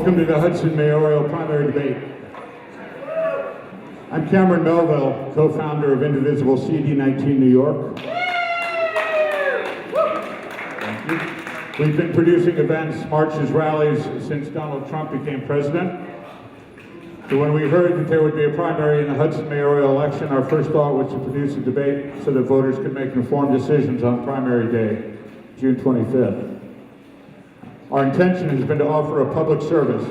Welcome to the Hudson Mayoral primary debate. I'm Cameron Melville, co-founder of Indivisible CD19 New York. Thank you. We've been producing events, marches, rallies since Donald Trump became president. So when we heard that there would be a primary in the Hudson mayoral election, our first thought was to produce a debate so that voters could make informed decisions on primary day, June 25th. Our intention has been to offer a public service,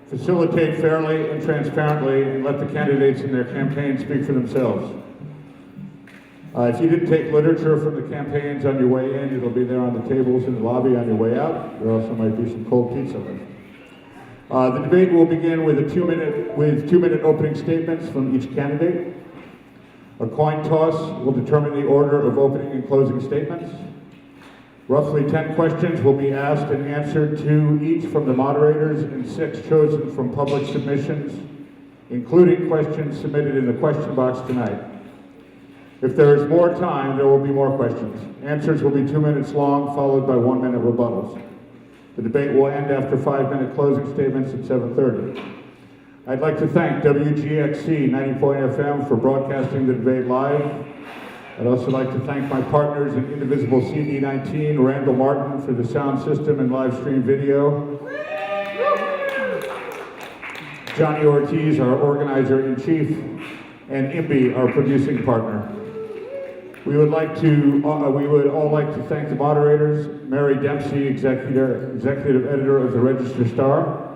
facilitate fairly and transparently, and let the candidates in their campaigns speak for themselves. If you didn't take literature from the campaigns on your way in, it'll be there on the tables in the lobby on your way out. There also might be some cold pizza left. The debate will begin with two-minute opening statements from each candidate. A coin toss will determine the order of opening and closing statements. Roughly 10 questions will be asked and answered, 2 each from the moderators and 6 chosen from public submissions, including questions submitted in the question box tonight. If there is more time, there will be more questions. Answers will be 2 minutes long, followed by 1-minute rebuttals. The debate will end after 5-minute closing statements at 7:30. I'd like to thank WGXC 90.FM for broadcasting the debate live. I'd also like to thank my partners in Indivisible CD19, Randall Martin, for the sound system and live stream video. Johnny Ortiz, our organizer-in-chief, and Imby, our producing partner. We would all like to thank the moderators, Mary Dempsey, executive editor of the Register Star,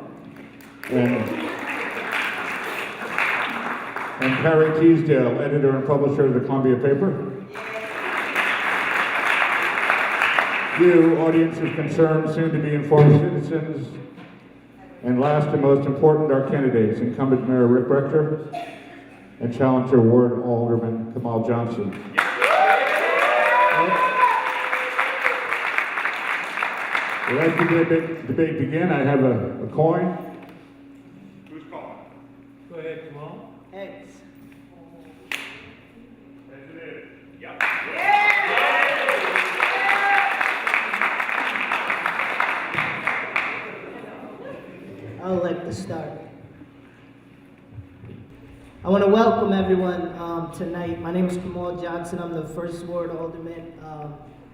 and Carrie Teasdale, editor and publisher of the Columbia paper. You, audience of concern, soon to be informed citizens, and last and most important, our candidates, Incumbent Mayor Rector and Challenger Ward Alderman Kamal Johnson. We'd like the debate begin. I have a coin. Who's calling? Go ahead, Kamal. Heads. Heads it is. Yep. I would like to start. I want to welcome everyone tonight. My name is Kamal Johnson. I'm the first ward alderman.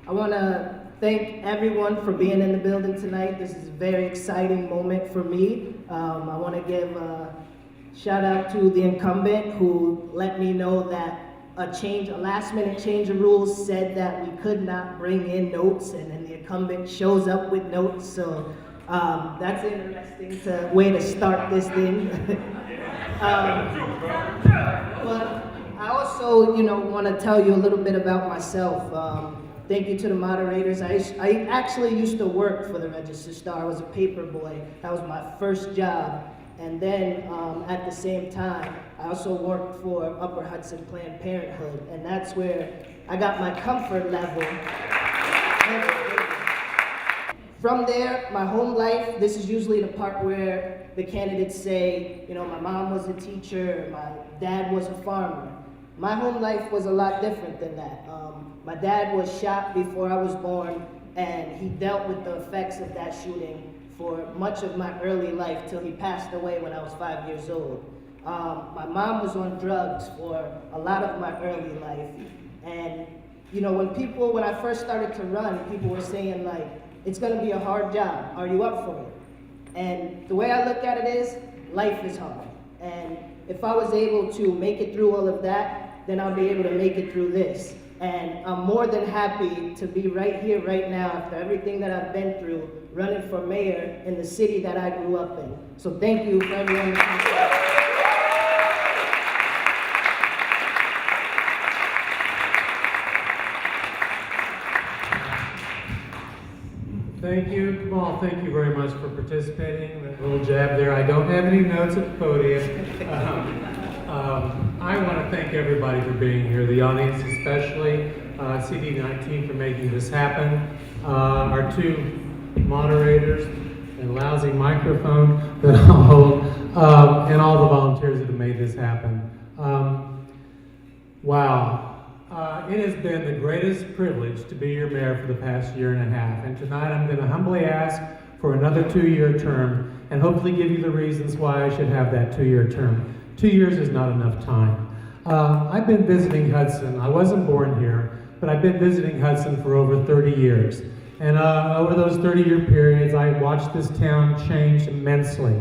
I want to thank everyone for being in the building tonight. This is a very exciting moment for me. I want to give a shout out to the incumbent who let me know that a last minute change of rules said that we could not bring in notes, and then the incumbent shows up with notes. So that's an interesting way to start this thing. But I also, want to tell you a little bit about myself. Thank you to the moderators. I actually used to work for the Register Star. I was a paper boy. That was my first job. And then at the same time, I also worked for Upper Hudson Planned Parenthood. And that's where I got my comfort level. From there, my home life, this is usually the part where the candidates say, my mom was a teacher, my dad was a farmer. My home life was a lot different than that. My dad was shot before I was born, and he dealt with the effects of that shooting for much of my early life till he passed away when I was 5 years old. My mom was on drugs for a lot of my early life. And, when I first started to run, people were saying, it's gonna be a hard job. Are you up for it? And the way I look at it is, life is hard. And if I was able to make it through all of that, then I'll be able to make it through this. And I'm more than happy to be right here, right now, after everything that I've been through, running for mayor in the city that I grew up in. So thank you for everyone. Thank you, Kamal. Thank you very much for participating. That little jab there. I don't have any notes at the podium. I want to thank everybody for being here, the audience especially, CD19 for making this happen, our 2 moderators, and lousy microphone that I'll hold, and all the volunteers that have made this happen. Wow. It has been the greatest privilege to be your mayor for the past year and a half, and tonight I'm going to humbly ask for another 2-year term and hopefully give you the reasons why I should have that 2-year term. 2 years is not enough time. I've been visiting Hudson. I wasn't born here, but I've been visiting Hudson for over 30 years. And over those 30-year periods, I watched this town change immensely.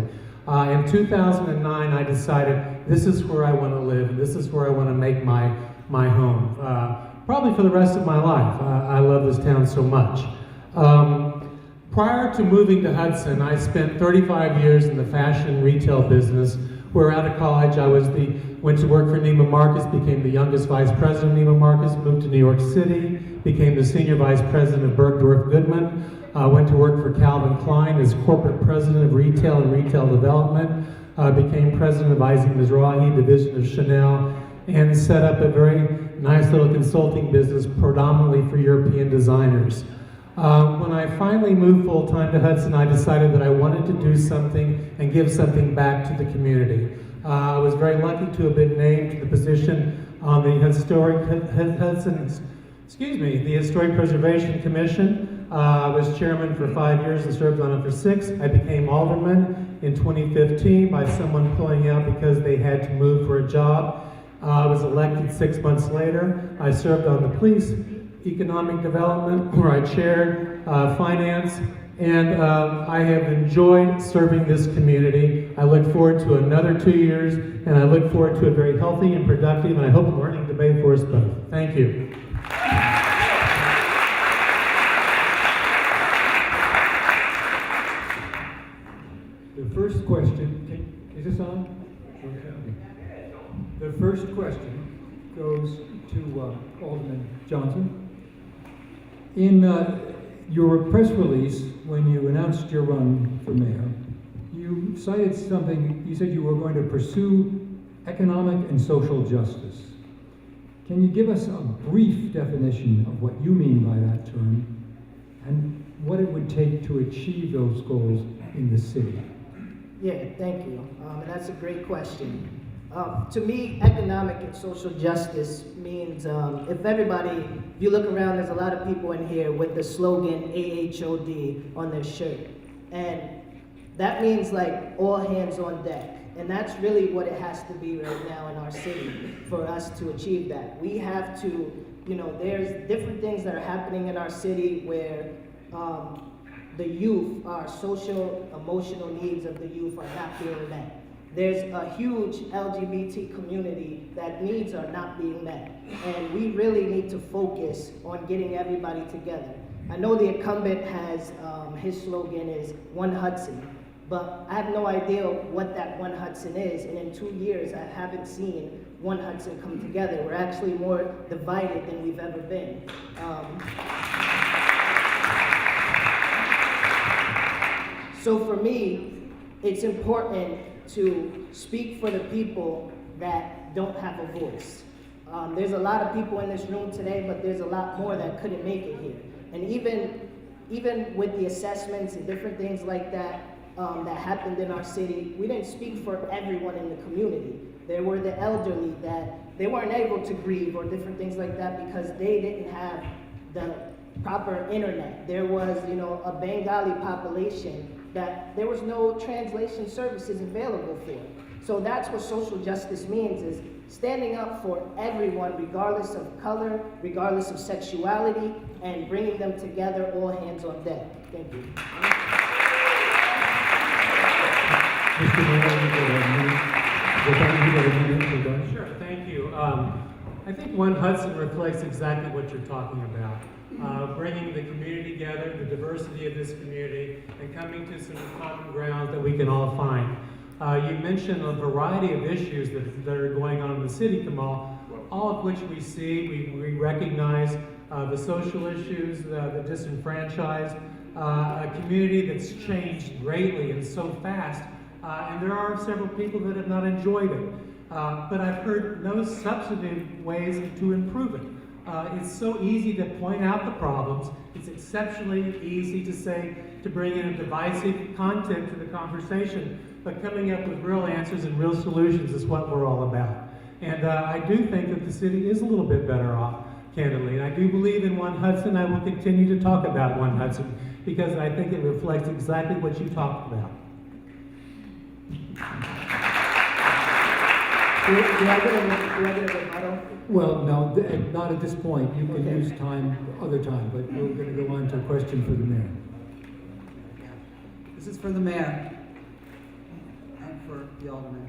In 2009, I decided this is where I want to live, and this is where I want to make my home. Probably for the rest of my life. I love this town so much. Prior to moving to Hudson, I spent 35 years in the fashion retail business, where out of college I went to work for Neiman Marcus, became the youngest vice president of Neiman Marcus, moved to New York City, became the senior vice president of Bergdorf Goodman, went to work for Calvin Klein as corporate president of retail and retail development, became president of Isaac Mizrahi, division of Chanel, and set up a very nice little consulting business predominantly for European designers. When I finally moved full-time to Hudson, I decided that I wanted to do something and give something back to the community. I was very lucky to have been named to the position on the Historic Preservation Commission. I was chairman for 5 years and served on it for 6. I became alderman in 2015 by someone pulling out because they had to move for a job. I was elected 6 months later. I served on the police, economic development, where I chaired finance, and I have enjoyed serving this community. I look forward to another 2 years, and I look forward to a very healthy and productive, and I hope learning debate for us both. Thank you. The first question, is this on? The first question goes to Alderman Johnson. In your press release, when you announced your run for mayor, you cited something, you said you were going to pursue economic and social justice. Can you give us a brief definition of what you mean by that term and what it would take to achieve those goals in the city? Yeah, thank you. And that's a great question. To me, economic and social justice means if you look around, there's a lot of people in here with the slogan AHOD on their shirt. And that means like all hands on deck. And that's really what it has to be right now in our city for us to achieve that. We have to, there's different things that are happening in our city where the youth, our social, emotional needs of the youth are not being met. There's a huge LGBT community that needs are not being met. And we really need to focus on getting everybody together. I know the incumbent has, his slogan is One Hudson, but I have no idea what that One Hudson is. And in 2 years, I haven't seen One Hudson come together. We're actually more divided than we've ever been. So for me, it's important to speak for the people that don't have a voice. There's a lot of people in this room today, but there's a lot more that couldn't make it here. And even with the assessments and different things like that that happened in our city, we didn't speak for everyone in the community. There were the elderly that they weren't able to grieve or different things like that because they didn't have the proper internet. There was, a Bengali population that there was no translation services available for. So that's what social justice means, is standing up for everyone, regardless of color, regardless of sexuality, and bringing them together, all hands on deck. Thank you. Sure, thank you. I think One Hudson reflects exactly what you're talking about. Bringing the community together, the diversity of this community, and coming to some common ground that we can all find. You mentioned a variety of issues that are going on in the city, Kamal, all of which we see. We recognize the social issues, the disenfranchised, a community that's changed greatly and so fast, and there are several people that have not enjoyed it. But I've heard no substantive ways to improve it. It's so easy to point out the problems. It's exceptionally easy to bring in a divisive content to the conversation, but coming up with real answers and real solutions is what we're all about. And I do think that the city is a little bit better off, candidly. And I do believe in One Hudson. I will continue to talk about One Hudson because I think it reflects exactly what you talked about. Do I get a rebuttal? Well, no, not at this point. You can Okay. use time, other time, but we're going to go on to a question for the mayor. This is for the mayor and for the alderman.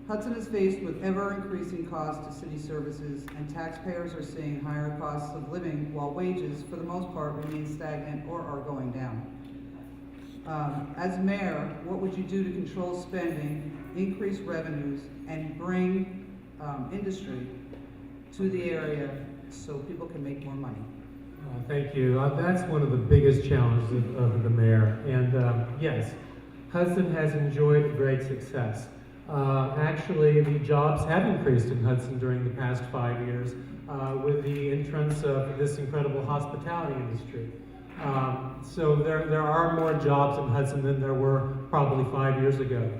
Hudson is faced with ever-increasing costs to city services, and taxpayers are seeing higher costs of living while wages, for the most part, remain stagnant or are going down. As mayor, what would you do to control spending, increase revenues, and bring industry to the area so people can make more money? Thank you. That's one of the biggest challenges of the mayor. And yes, Hudson has enjoyed great success. Actually, the jobs have increased in Hudson during the past 5 years with the entrance of this incredible hospitality industry. So there are more jobs in Hudson than there were probably 5 years ago.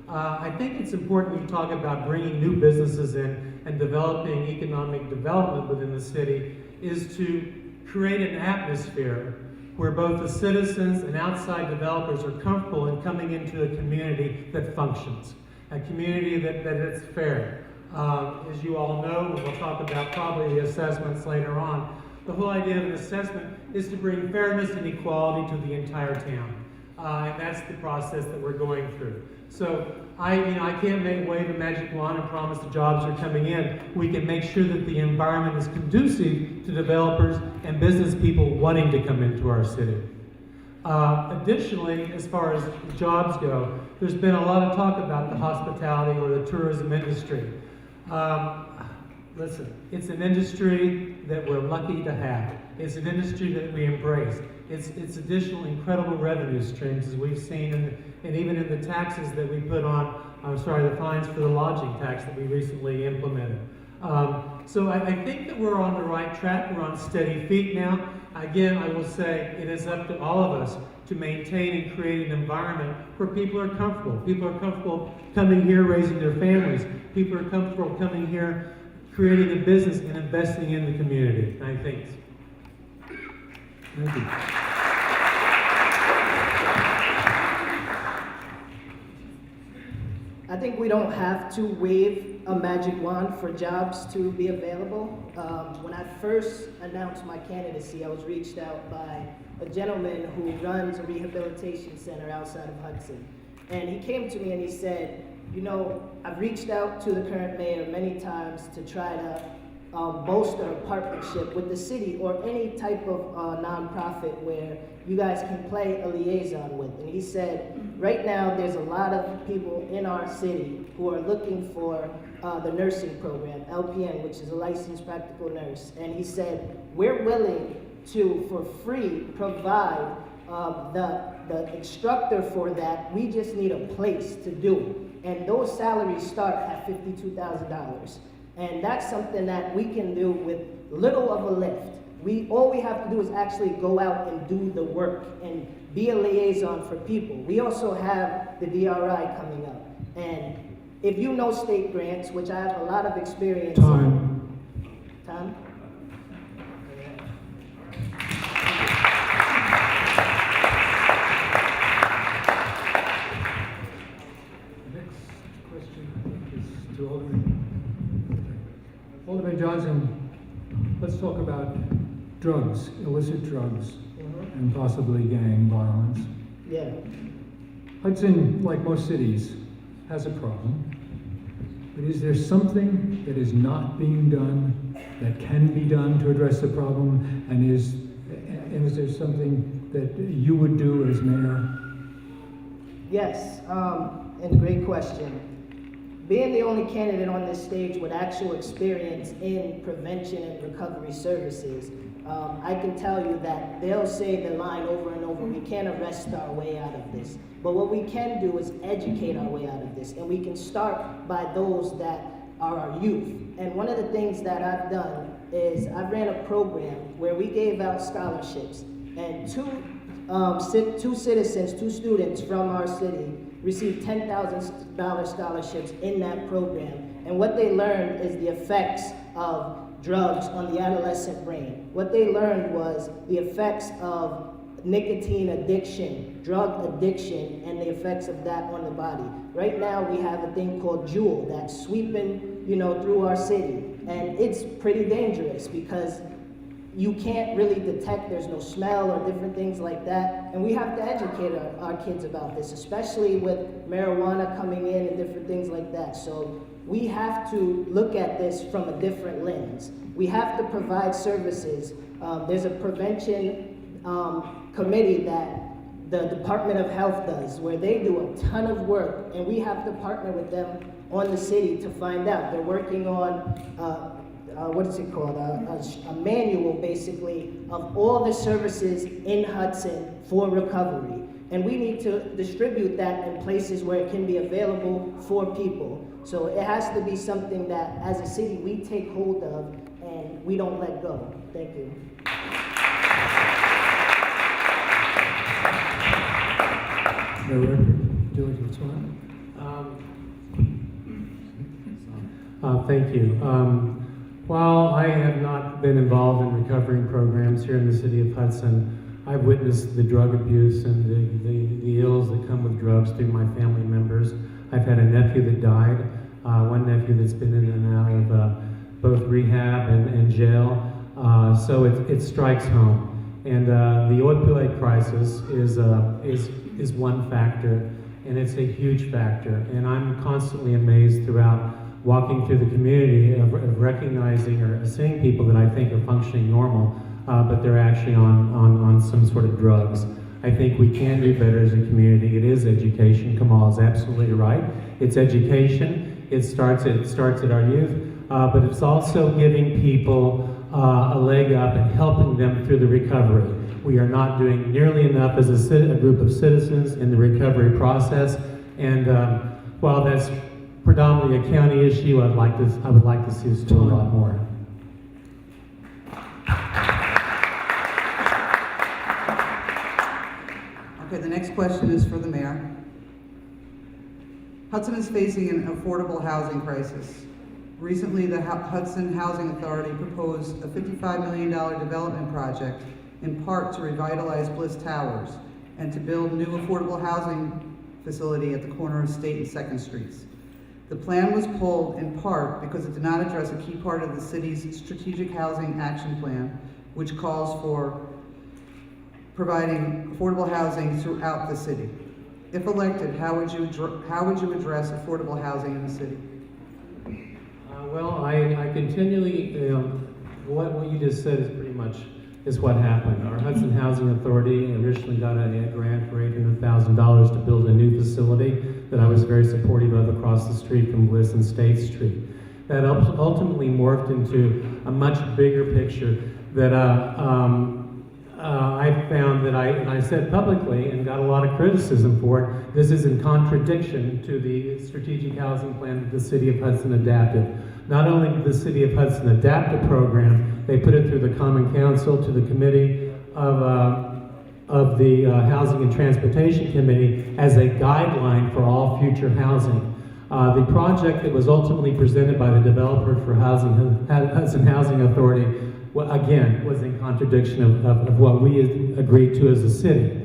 I think it's important when you talk about bringing new businesses in and developing economic development within the city is to create an atmosphere where both the citizens and outside developers are comfortable in coming into a community that functions, a community that is fair. As you all know, we'll talk about probably the assessments later on. The whole idea of an assessment is to bring fairness and equality to the entire town. And that's the process that we're going through. So I can't wave a magic wand and promise the jobs are coming in. We can make sure that the environment is conducive to developers and business people wanting to come into our city. Additionally, as far as jobs go, there's been a lot of talk about the hospitality or the tourism industry. Listen, it's an industry that we're lucky to have. It's an industry that we embrace. It's additional incredible revenue streams, as we've seen, and even in the taxes that we put on, the fines for the lodging tax that we recently implemented. So I think that we're on the right track. We're on steady feet now. Again, I will say it is up to all of us to maintain and create an environment where people are comfortable. People are comfortable coming here, raising their families. People are comfortable coming here, creating a business and investing in the community. I think. Thank you. I think we don't have to wave a magic wand for jobs to be available. When I first announced my candidacy, I was reached out by a gentleman who runs a rehabilitation center outside of Hudson. And he came to me and he said, I've reached out to the current mayor many times to try to bolster a partnership with the city or any type of nonprofit where you guys can play a liaison with. And he said, right now there's a lot of people in our city who are looking for the nursing program, LPN, which is a licensed practical nurse. And he said, we're willing to, for free, provide the instructor for that. We just need a place to do it. And those salaries start at $52,000. And that's something that we can do with little of a lift. All we have to do is actually go out and do the work and be a liaison for people. We also have the DRI coming up. And if you know state grants, which I have a lot of experience in. Time? Next question is to Alderman Johnson. Let's talk about drugs, illicit drugs, and possibly gang violence. Yeah. Hudson, like most cities, has a problem. But is there something that is not being done that can be done to address the problem? And is there something that you would do as mayor? Yes, and great question. Being the only candidate on this stage with actual experience in prevention and recovery services, I can tell you that they'll say the line over and over, we can't arrest our way out of this. But what we can do is educate our way out of this, and we can start by those that are our youth. And one of the things that I've done is I ran a program where we gave out scholarships, and two students from our city received $10,000 scholarships in that program. And what they learned is the effects of drugs on the adolescent brain. What they learned was the effects of nicotine addiction, drug addiction, and the effects of that on the body. Right now, we have a thing called Juul that's sweeping, through our city, and it's pretty dangerous because you can't really detect, there's no smell or different things like that, and we have to educate our kids about this, especially with marijuana coming in and different things like that. So we have to look at this from a different lens. We have to provide services. There's a prevention committee that the Department of Health does, where they do a ton of work, and we have to partner with them on the city to find out. They're working on what is it called? A manual, basically, of all the services in Hudson for recovery. And we need to distribute that in places where it can be available for people. So it has to be something that, as a city, we take hold of and we don't let go. Thank you. The Rector, do you respond? Thank you. While I have not been involved in recovering programs here in the city of Hudson, I've witnessed the drug abuse and the ills that come with drugs through my family members. I've had a nephew that died, one nephew that's been in and out of both rehab and jail. So it strikes home. And the opioid crisis is one factor, and it's a huge factor. And I'm constantly amazed throughout walking through the community of recognizing or seeing people that I think are functioning normal, but they're actually on some sort of drugs. I think we can do better as a community. It is education. Kamal is absolutely right. It's education. It starts at our youth, but it's also giving people a leg up and helping them through the recovery. We are not doing nearly enough as a group of citizens in the recovery process, and while that's predominantly a county issue, I would like to see us do a lot more. Okay, the next question is for the mayor. Hudson is facing an affordable housing crisis. Recently, the Hudson Housing Authority proposed a $55 million development project in part to revitalize Bliss Towers and to build new affordable housing facility at the corner of State and 2nd Streets. The plan was pulled in part because it did not address a key part of the city's strategic housing action plan, which calls for providing affordable housing throughout the city. If elected, how would you address affordable housing in the city? Well, I continually, what you just said is pretty much what happened. Our Hudson Housing Authority originally got a grant for $800,000 to build a new facility that I was very supportive of across the street from Bliss and State Street. That ultimately morphed into a much bigger picture that I found that I said publicly and got a lot of criticism for it. This is in contradiction to the strategic housing plan that the City of Hudson adapted. Not only did the City of Hudson adapt a program, they put it through the Common Council to the Committee of the Housing and Transportation Committee as a guideline for all future housing. The project that was ultimately presented by the developer for Hudson Housing Authority, again, was in contradiction of what we agreed to as a city.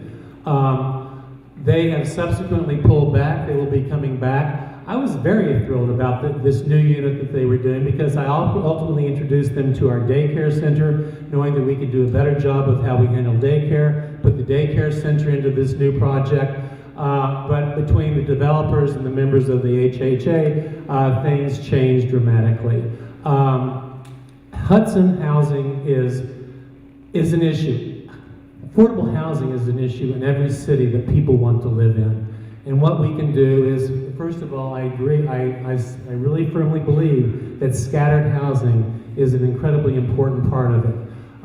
They have subsequently pulled back. They will be coming back. I was very thrilled about this new unit that they were doing because I ultimately introduced them to our daycare center, knowing that we could do a better job with how we handle daycare, put the daycare center into this new project. But between the developers and the members of the HHA, things changed dramatically. Hudson housing is an issue. Affordable housing is an issue in every city that people want to live in. And what we can do is, first of all, I agree, I really firmly believe that scattered housing is an incredibly important part of it.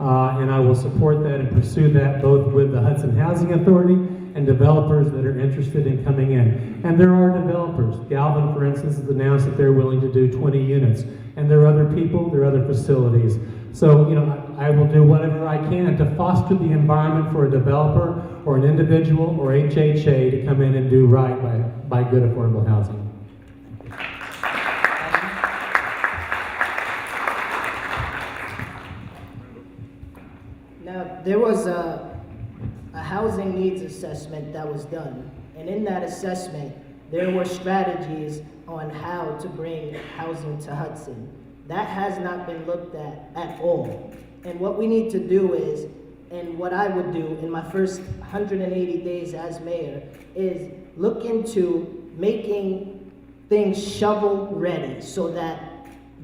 And I will support that and pursue that both with the Hudson Housing Authority and developers that are interested in coming in. And there are developers. Galvin, for instance, has announced that they're willing to do 20 units. And there are other people, there are other facilities. So, I will do whatever I can to foster the environment for a developer or an individual or HHA to come in and do right by good affordable housing. Now, there was a housing needs assessment that was done. And in that assessment, there were strategies on how to bring housing to Hudson. That has not been looked at all. And what we need to do is, and what I would do in my first 180 days as mayor, is look into making things shovel ready so that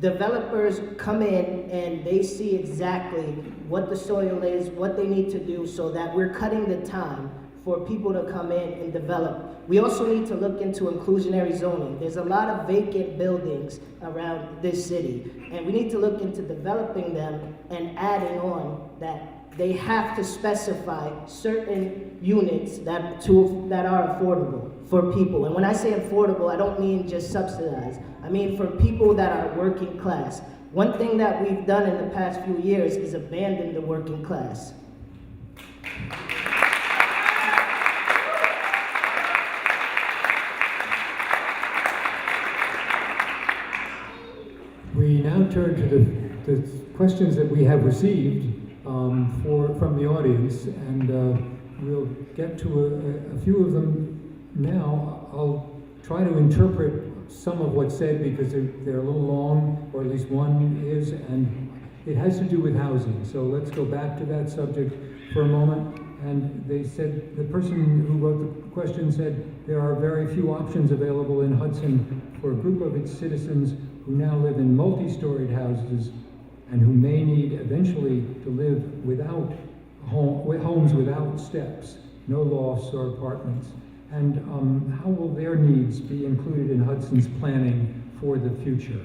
developers come in and they see exactly what the soil is, what they need to do, so that we're cutting the time for people to come in and develop. We also need to look into inclusionary zoning. There's a lot of vacant buildings around this city, and we need to look into developing them and adding on that they have to specify certain units that are affordable for people. And when I say affordable, I don't mean just subsidized. I mean for people that are working class. One thing that we've done in the past few years is abandon the working class. We now turn to the questions that we have received from the audience, and we'll get to a few of them now. I'll try to interpret some of what's said because they're a little long, or at least one is, and it has to do with housing. So let's go back to that subject for a moment. And they said, the person who wrote the question said, there are very few options available in Hudson for a group of its citizens who now live in multi-storied houses and who may need eventually to live without homes without steps, no lofts or apartments. And how will their needs be included in Hudson's planning for the future?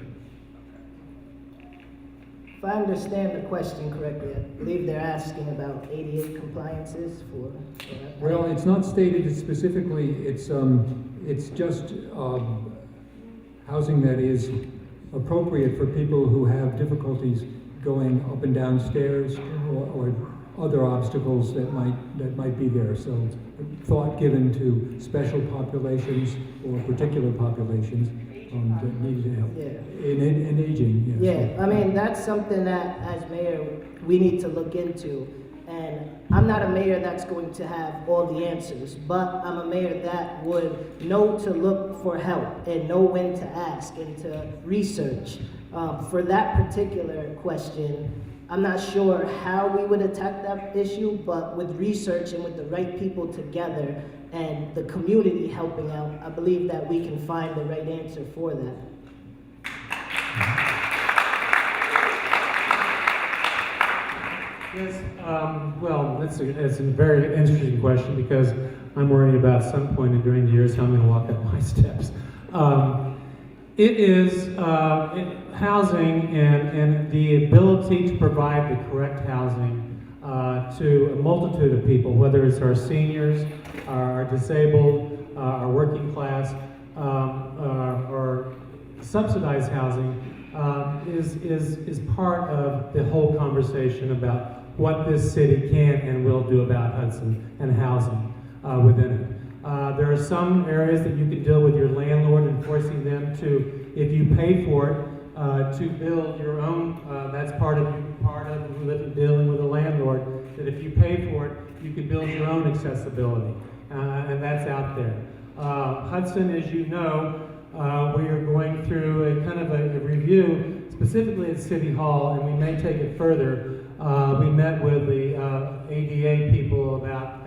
If I understand the question correctly, I believe they're asking about ADA compliances for Well, it's not stated specifically. It's just housing that is appropriate for people who have difficulties going up and down stairs or other obstacles that might be there. So thought given to special populations or particular populations that need help. Yeah. In aging, yes. Yeah, I mean, that's something that as mayor, we need to look into. And I'm not a mayor that's going to have all the answers, but I'm a mayor that would know to look for help and know when to ask and to research. For that particular question, I'm not sure how we would attack that issue, but with research and with the right people together and the community helping out, I believe that we can find the right answer for that. Yes, well, it's a very interesting question because I'm worried about some point during the years how I'm going to walk up my steps. It is housing and the ability to provide the correct housing to a multitude of people, whether it's our seniors, our disabled, our working class, or subsidized housing is part of the whole conversation about what this city can and will do about Hudson and housing within it. There are some areas that you can deal with your landlord and forcing them to, if you pay for it, to build your own. That's part of dealing with a landlord. That if you pay for it, you can build your own accessibility, and that's out there. Hudson, as you know, we are going through a kind of a review, specifically at City Hall, and we may take it further. We met with the ADA people about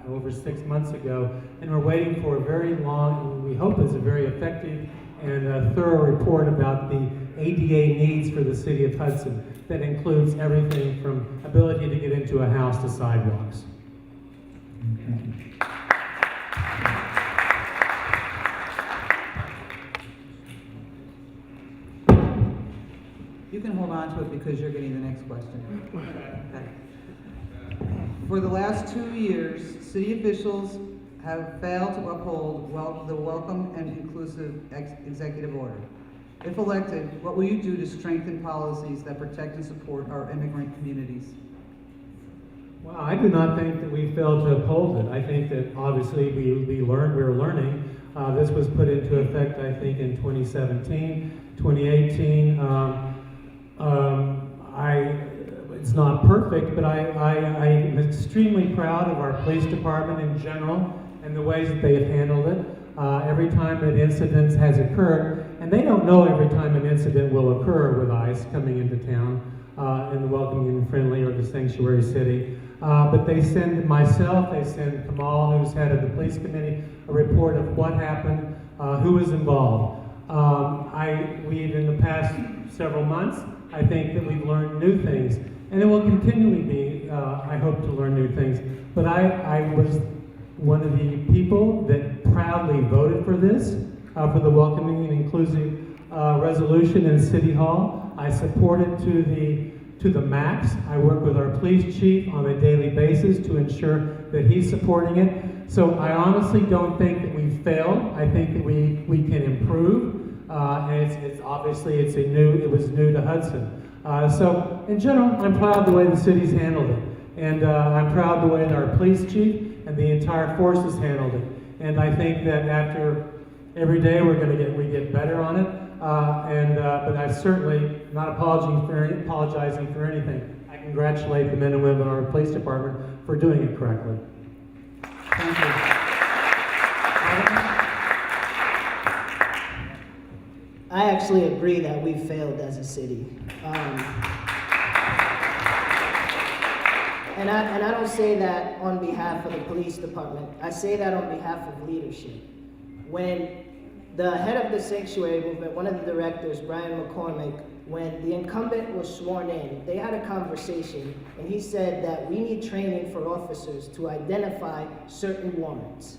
over 6 months ago, and we're waiting for a very long, and we hope it's a very effective and thorough report about the ADA needs for the City of Hudson that includes everything from ability to get into a house to sidewalks. You can hold on to it because you're getting the next question. Okay. For the last 2 years, city officials have failed to uphold the welcome and inclusive executive order. If elected, what will you do to strengthen policies that protect and support our immigrant communities? Well, I do not think that we failed to uphold it. I think that obviously we're learning. This was put into effect, I think, in 2017, 2018. It's not perfect, but I am extremely proud of our police department in general and the ways that they have handled it. Every time an incident has occurred, and they don't know every time an incident will occur with ICE coming into town in the welcoming and friendly or the sanctuary city. But they send myself, they send Kamal, who's head of the police committee, a report of what happened, who was involved. We've in the past several months, I think that we've learned new things, and it will continually be, I hope, to learn new things. But I was one of the people that proudly voted for this, for the welcoming and inclusive resolution in City Hall. I support it to the max. I work with our police chief on a daily basis to ensure that he's supporting it. So I honestly don't think that we failed. I think that we can improve. And it's obviously it was new to Hudson. So in general, I'm proud of the way the city's handled it. And I'm proud of the way that our police chief and the entire force has handled it. And I think that after every day we get better on it. But I certainly not apologizing for anything. I congratulate the men and women in our police department for doing it correctly. Thank you. I actually agree that we failed as a city. And I don't say that on behalf of the police department. I say that on behalf of leadership. When the head of the sanctuary movement, one of the directors, Brian McCormick, when the incumbent was sworn in, they had a conversation, and he said that we need training for officers to identify certain warrants.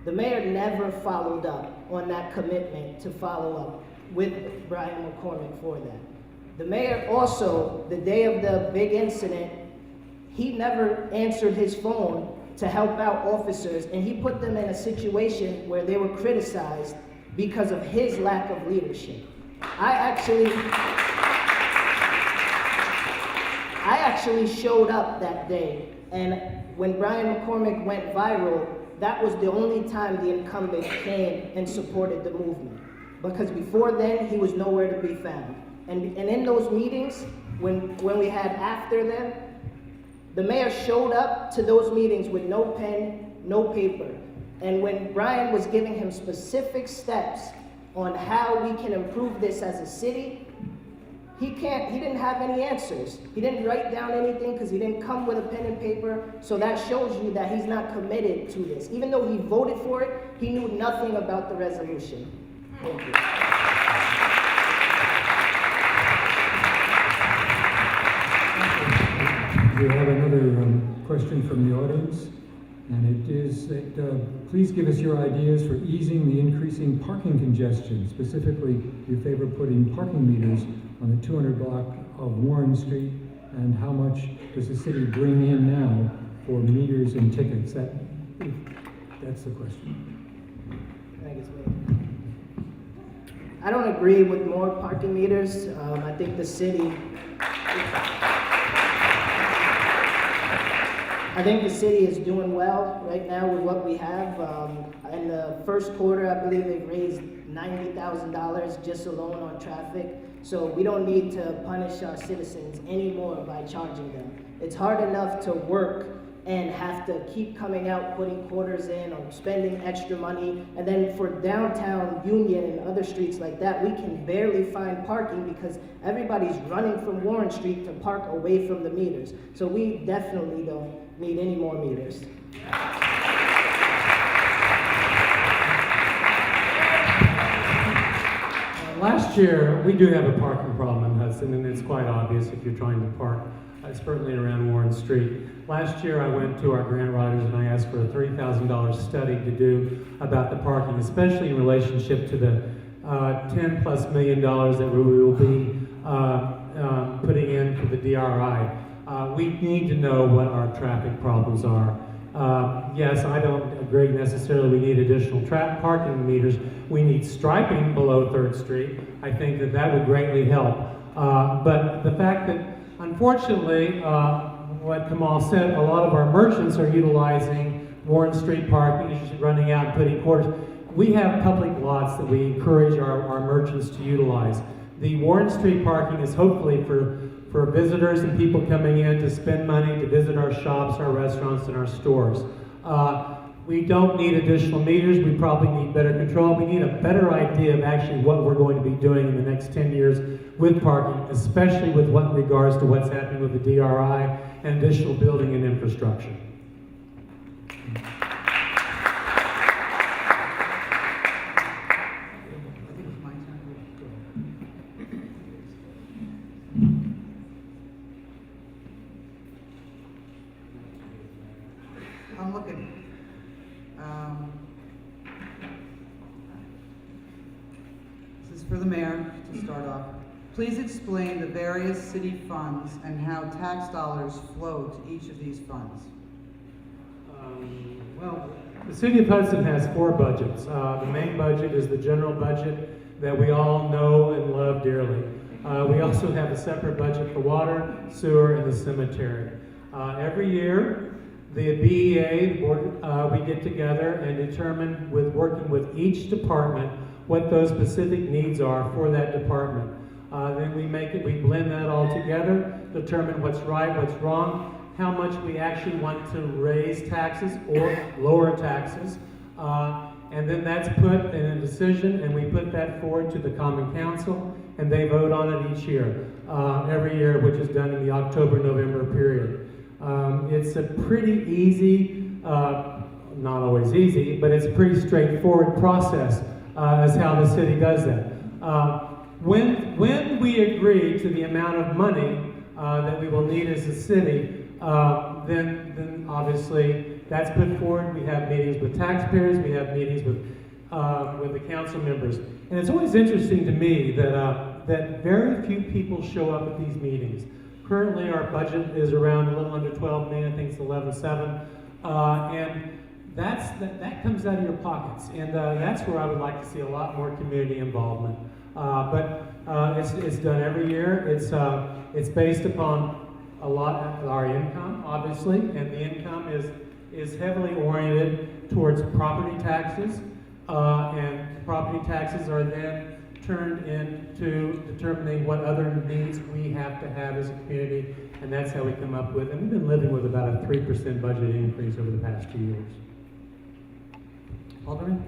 The mayor never followed up on that commitment to follow up with Brian McCormick for that. The mayor also, the day of the big incident, he never answered his phone to help out officers, and he put them in a situation where they were criticized because of his lack of leadership. I actually showed up that day, and when Brian McCormick went viral, that was the only time the incumbent came and supported the movement. Because before then, he was nowhere to be found. And in those meetings, when we had after them, the mayor showed up to those meetings with no pen, no paper. And when Brian was giving him specific steps on how we can improve this as a city, he didn't have any answers. He didn't write down anything because he didn't come with a pen and paper. So that shows you that he's not committed to this. Even though he voted for it, he knew nothing about the resolution. Thank you. We have another question from the audience, and it is that please give us your ideas for easing the increasing parking congestion. Specifically, do you favor putting parking meters on the 200 block of Warren Street, and how much does the city bring in now for meters and tickets? That's the question. I think it's me. I don't agree with more parking meters. I think the city is doing well right now with what we have. In the first quarter, I believe they've raised $90,000 just alone on traffic. So we don't need to punish our citizens anymore by charging them. It's hard enough to work and have to keep coming out, putting quarters in or spending extra money. And then for downtown Union and other streets like that, we can barely find parking because everybody's running from Warren Street to park away from the meters. So we definitely don't need any more meters. Last year, we do have a parking problem in Hudson, and it's quite obvious if you're trying to park, certainly around Warren Street. Last year, I went to our grant writers and I asked for a $3,000 study to do about the parking, especially in relationship to the $10+ million that we will be putting in for the DRI. We need to know what our traffic problems are. Yes, I don't agree necessarily we need additional parking meters. We need striping below 3rd Street. I think that would greatly help. But the fact that, unfortunately, what Kamal said, a lot of our merchants are utilizing Warren Street parking, just running out and putting quarters. We have public lots that we encourage our merchants to utilize. The Warren Street parking is hopefully for visitors and people coming in to spend money, to visit our shops, our restaurants, and our stores. We don't need additional meters. We probably need better control. We need a better idea of actually what we're going to be doing in the next 10 years with parking, especially with what regards to what's happening with the DRI and additional building and infrastructure. I think it's my turn. I'm looking. This is for the mayor to start off. Please explain the various city funds and how tax dollars flow to each of these funds. Well, the City of Hudson has 4 budgets. The main budget is the general budget that we all know and love dearly. We also have a separate budget for water, sewer, and the cemetery. Every year, the BEA, the board, we get together and determine, working with each department, what those specific needs are for that department. Then we blend that all together, determine what's right, what's wrong, how much we actually want to raise taxes or lower taxes. And then that's put in a decision, and we put that forward to the Common Council, and they vote on it each year, every year, which is done in the October-November period. It's a pretty easy, not always easy, but it's a pretty straightforward process as how the city does that. When we agree to the amount of money that we will need as a city, then obviously that's put forward. We have meetings with taxpayers, we have meetings with the council members. And it's always interesting to me that very few people show up at these meetings. Currently our budget is around a little under 12 million, I think it's 11.7. And that comes out of your pockets. And that's where I would like to see a lot more community involvement. But it's done every year. It's based upon a lot of our income, obviously, and the income is heavily oriented towards property taxes, and property taxes are then turned into determining what other needs we have to have as a community, and that's how we come up with, and we've been living with about a 3% budget increase over the past 2 years. Alderman?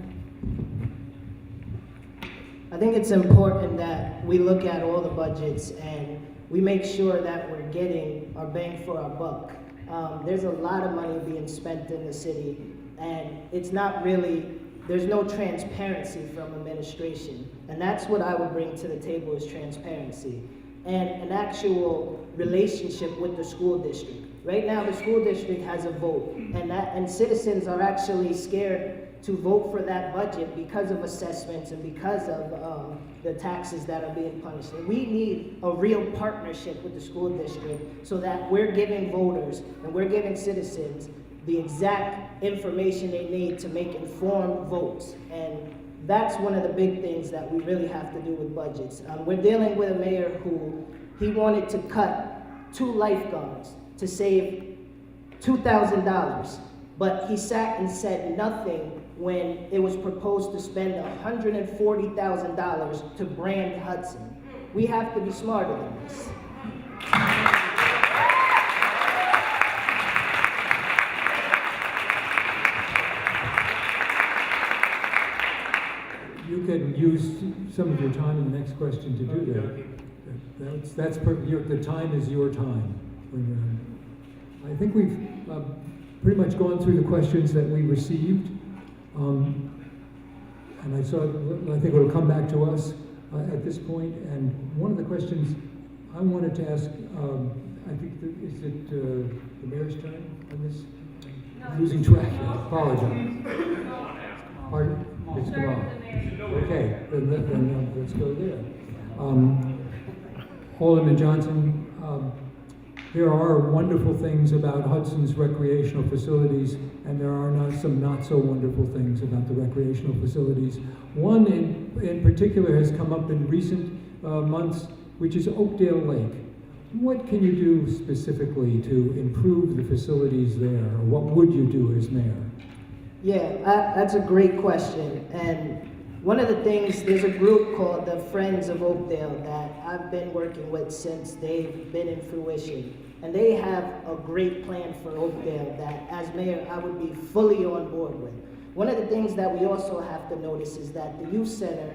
I think it's important that we look at all the budgets and we make sure that we're getting our bang for our buck. There's a lot of money being spent in the city, and it's not really, there's no transparency from administration. And that's what I would bring to the table, is transparency and an actual relationship with the school district. Right now, the school district has a vote, and citizens are actually scared to vote for that budget because of assessments and because of the taxes that are being punished. And we need a real partnership with the school district so that we're giving voters and we're giving citizens the exact information they need to make informed votes. And that's one of the big things that we really have to do with budgets. We're dealing with a mayor who, he wanted to cut 2 lifeguards to save $2,000, but he sat and said nothing when it was proposed to spend $140,000 to brand Hudson. We have to be smarter than this. You can use some of your time in the next question to do that. The time is your time. I think we've pretty much gone through the questions that we received. And I think it'll come back to us at this point. And one of the questions I wanted to ask, I think, is it the mayor's turn on this? Losing track. I apologize. Pardon? It's Kamal. Okay, then let's go there. Alderman Johnson, there are wonderful things about Hudson's recreational facilities, and there are some not so wonderful things about the recreational facilities. One in particular has come up in recent months, which is Oakdale Lake. What can you do specifically to improve the facilities there, or what would you do as mayor? Yeah, that's a great question. And One of the things, there's a group called the Friends of Oakdale that I've been working with since they've been in fruition. And they have a great plan for Oakdale that, as mayor, I would be fully on board with. One of the things that we also have to notice is that the youth center,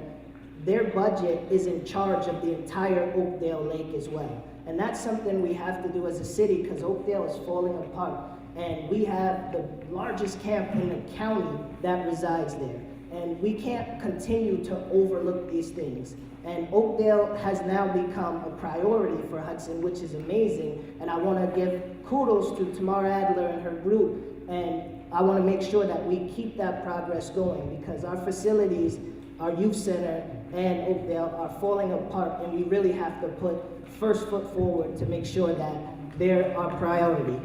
their budget is in charge of the entire Oakdale Lake as well. And that's something we have to do as a city because Oakdale is falling apart. And we have the largest camp in the county that resides there. And we can't continue to overlook these things. And Oakdale has now become a priority for Hudson, which is amazing. And I want to give kudos to Tamara Adler and her group. And I want to make sure that we keep that progress going because our facilities, our youth center and Oakdale are falling apart. And we really have to put first foot forward to make sure that they're our priority.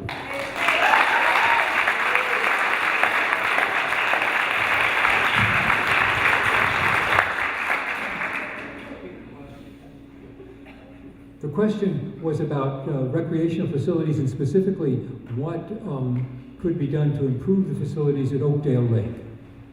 The question was about recreational facilities and specifically what could be done to improve the facilities at Oakdale Lake.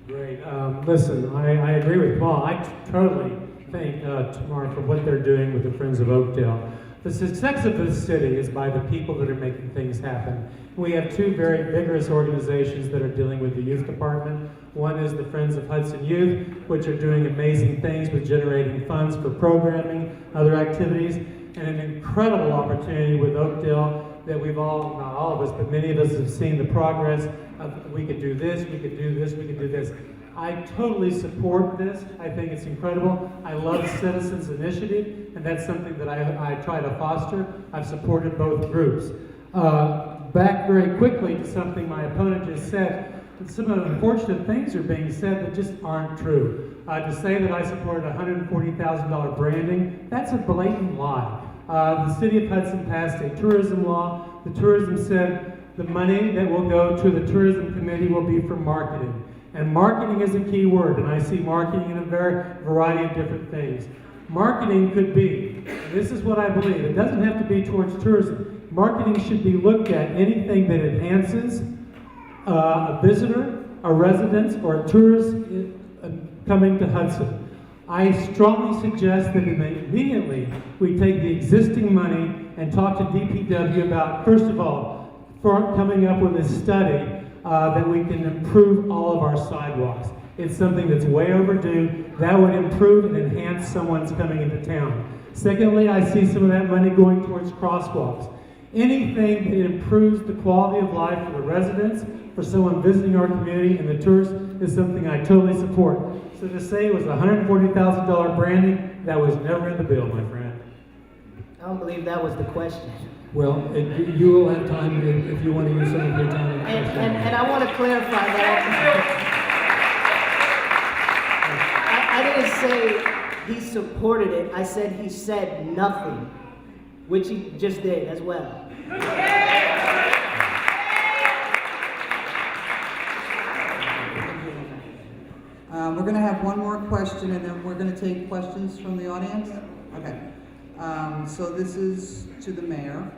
Great. Listen, I agree with Paul. I totally thank Tamara for what they're doing with the Friends of Oakdale. The success of this city is by the people that are making things happen. We have two very vigorous organizations that are dealing with the youth department. One is the Friends of Hudson Youth, which are doing amazing things with generating funds for programming, other activities, and an incredible opportunity with Oakdale that we've all, not all of us, but many of us have seen the progress of we could do this, we could do this, we could do this. I totally support this. I think it's incredible. I love citizens initiative, and that's something that I try to foster. I've supported both groups. Back very quickly to something my opponent just said, some of the unfortunate things are being said that just aren't true. To say that I supported $140,000 branding, that's a blatant lie. The City of Hudson passed a tourism law. The tourism said the money that will go to the tourism committee will be for marketing. And marketing is a key word, and I see marketing in a variety of different things. Marketing could be, this is what I believe, it doesn't have to be towards tourism. Marketing should be looked at anything that enhances a visitor, a resident, or a tourist coming to Hudson. I strongly suggest that immediately we take the existing money and talk to DPW about, first of all, coming up with a study that we can improve all of our sidewalks. It's something that's way overdue. That would improve and enhance someone's coming into town. Secondly, I see some of that money going towards crosswalks. Anything that improves the quality of life for the residents, for someone visiting our community and the tourists is something I totally support. So to say it was $140,000 branding, that was never in the bill, my friend. I don't believe that was the question. Well, you will have time if you want to use some of your time. And I want to clarify that. I didn't say he supported it. I said he said nothing, which he just did as well. We're going to have one more question, and then we're going to take questions from the audience. Okay. So this is to the mayor.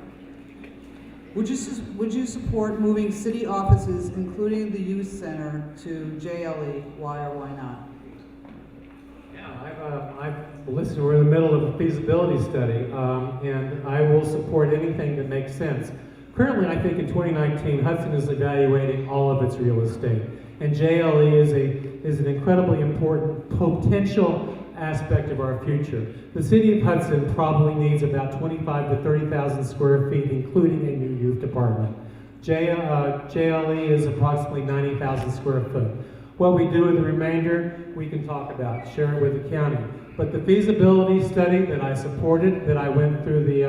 Would you support moving city offices, including the youth center, to JLE? Why or why not? Yeah, listen, we're in the middle of a feasibility study, and I will support anything that makes sense. Currently, I think in 2019, Hudson is evaluating all of its real estate, and JLE is an incredibly important potential aspect of our future. The City of Hudson probably needs about 25 to 30,000 square feet, including a new youth department. JLE is approximately 90,000 square foot. What we do with the remainder, we can talk about, share it with the county. But the feasibility study that I supported, that I went through the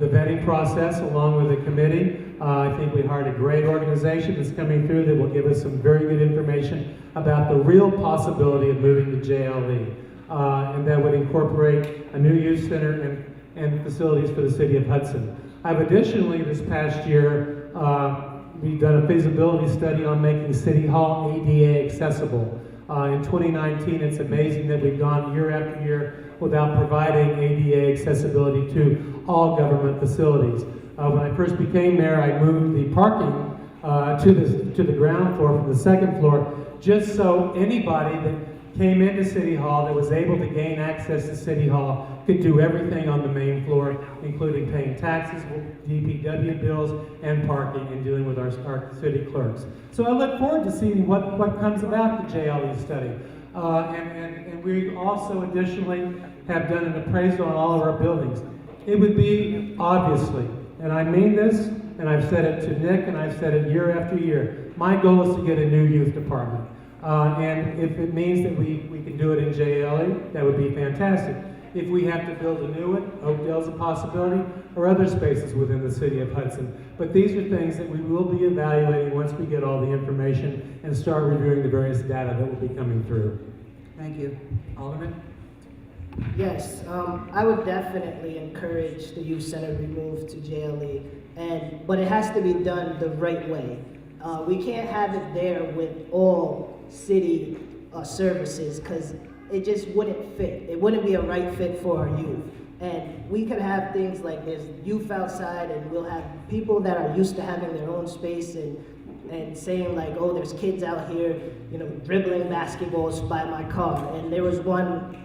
vetting process along with the committee, I think we hired a great organization that's coming through that will give us some very good information about the real possibility of moving to JLE. And that would incorporate a new youth center and facilities for the City of Hudson. I've additionally, this past year, we've done a feasibility study on making City Hall ADA accessible. In 2019, it's amazing that we've gone year after year without providing ADA accessibility to all government facilities. When I first became mayor, I moved the parking to the ground floor from the second floor, just so anybody came into City Hall, that was able to gain access to City Hall, could do everything on the main floor, including paying taxes, DPW bills, and parking, and dealing with our city clerks. So I look forward to seeing what comes about the JLE study. And we also additionally have done an appraisal on all of our buildings. It would be, obviously, and I mean this, and I've said it to Nick, and I've said it year after year, my goal is to get a new youth department. And if it means that we can do it in JLE, that would be fantastic. If we have to build a new one, Oakdale's a possibility, or other spaces within the City of Hudson. But these are things that we will be evaluating once we get all the information and start reviewing the various data that will be coming through. Thank you. Alderman? Yes, I would definitely encourage the youth center to be moved to JLE, but it has to be done the right way. We can't have it there with all city services, because it just wouldn't fit. It wouldn't be a right fit for our youth. And we could have things like there's youth outside, and we'll have people that are used to having their own space and saying like, oh, there's kids out here, dribbling basketballs by my car. And there was one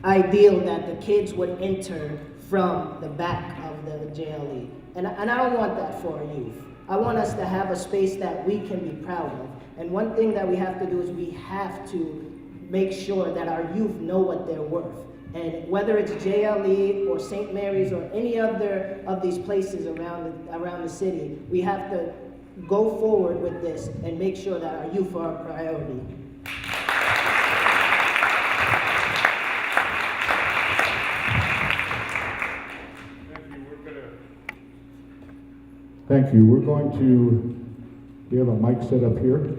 ideal that the kids would enter from the back of the JLE. And I don't want that for our youth. I want us to have a space that we can be proud of. And one thing that we have to do is we have to make sure that our youth know what they're worth. And whether it's JLE or St. Mary's or any other of these places around the city, we have to go forward with this and make sure that our youth are a priority. Thank you. We have a mic set up here.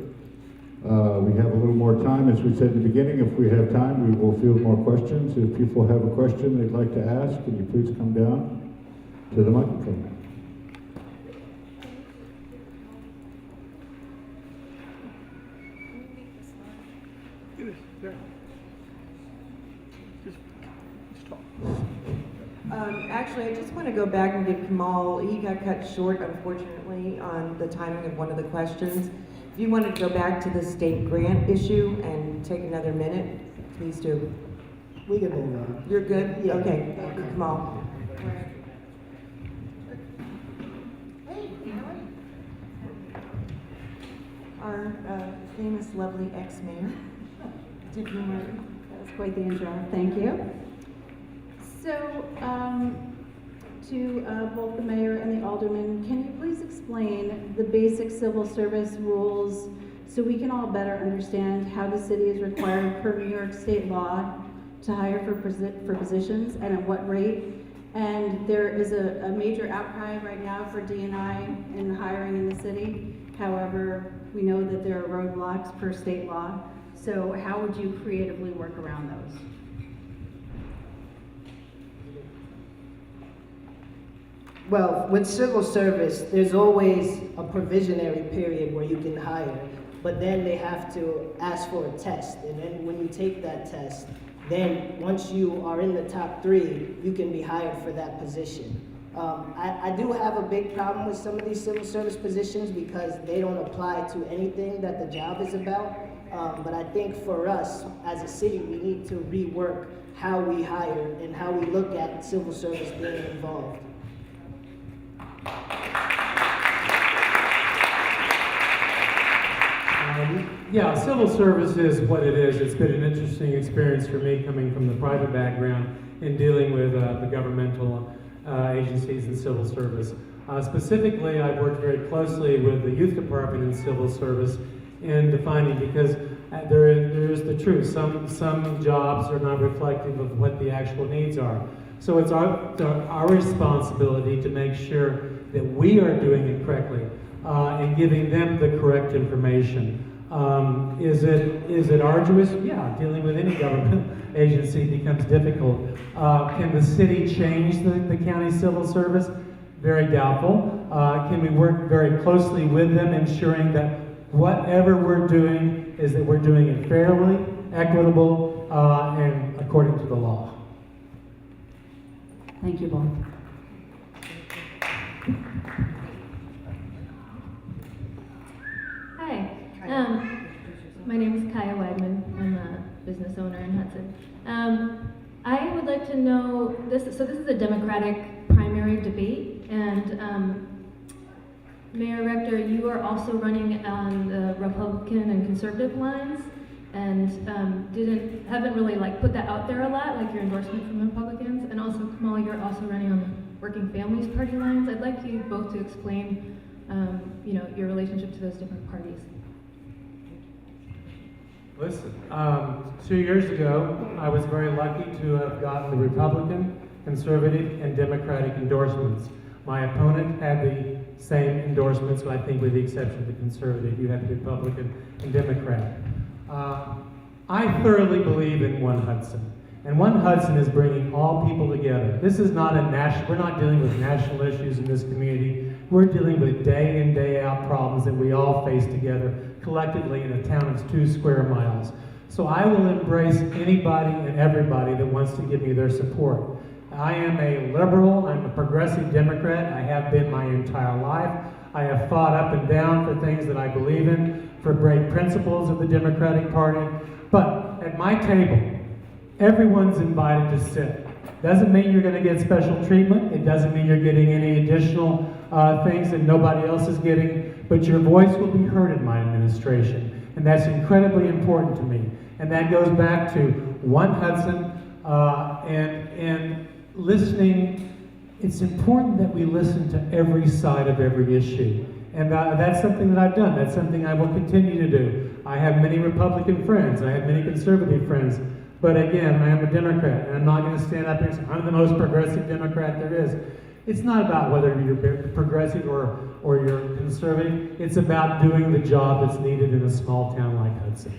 We have a little more time. As we said in the beginning, if we have time, we will field more questions. If people have a question they'd like to ask, can you please come down to the microphone? Actually, I just want to go back and give Kamal, he got cut short, unfortunately, on the timing of one of the questions. If you wanted to go back to the state grant issue and take another minute, please do. We can move on. You're good? Yeah. Okay, Kamal. Our famous, lovely ex-mayor. That was quite the intro. Thank you. So, to both the mayor and the alderman, can you please explain the basic civil service rules so we can all better understand how the city is required per New York State law to hire for positions and at what rate? And there is a major outcry right now for D&I in hiring in the city. However, we know that there are roadblocks per state law. So how would you creatively work around those? Well, with civil service, there's always a provisionary period where you can hire, but then they have to ask for a test. And then when you take that test, then once you are in the top 3, you can be hired for that position. I do have a big problem with some of these civil service positions because they don't apply to anything that the job is about. But I think for us, as a city, we need to rework how we hire and how we look at civil service being involved. Yeah, civil service is what it is. It's been an interesting experience for me coming from the private background in dealing with the governmental agencies and civil service. Specifically, I've worked very closely with the youth department in civil service in defining, because there is the truth. Some jobs are not reflective of what the actual needs are. So it's our responsibility to make sure that we are doing it correctly and giving them the correct information. Is it arduous? Yeah, dealing with any government agency becomes difficult. Can the city change the county civil service? Very doubtful. Can we work very closely with them, ensuring that whatever we're doing is that we're doing it fairly, equitable, and according to the law? Thank you both. Hi. My name Hudson. I would like to know this. So this is a Democratic primary debate, and Mayor Rector, you are also running on the Republican and conservative lines, and haven't really like put that out there a lot, like your endorsement from the Republicans. And also, Kamal, you're also running on the Working Families Party lines. I'd like you both to explain, your relationship to those different parties. Listen, 2 years ago, I was very lucky to have gotten the Republican, Conservative, and Democratic endorsements. My opponent had the same endorsements, so I think with the exception of the Conservative, you had the Republican and Democrat. I thoroughly believe in One Hudson. And One Hudson is bringing all people together. This is not we're not dealing with national issues in this community. We're dealing with day in, day out problems that we all face together collectively in a town of 2 square miles. So I will embrace anybody and everybody that wants to give me their support. I am a liberal, I'm a progressive Democrat, I have been my entire life. I have fought up and down for things that I believe in, for great principles of the Democratic Party. But at my table, everyone's invited to sit. Doesn't mean you're going to get special treatment. It doesn't mean you're getting any additional things that nobody else is getting, but your voice will be heard in my administration. And that's incredibly important to me. And that goes back to One Hudson and listening. It's important that we listen to every side of every issue. And that's something that I've done. That's something I will continue to do. I have many Republican friends. I have many conservative friends. But again, I am a Democrat, and I'm not going to stand up here and say, I'm the most progressive Democrat there is. It's not about whether you're progressive or you're conservative. It's about doing the job that's needed in a small town like Hudson.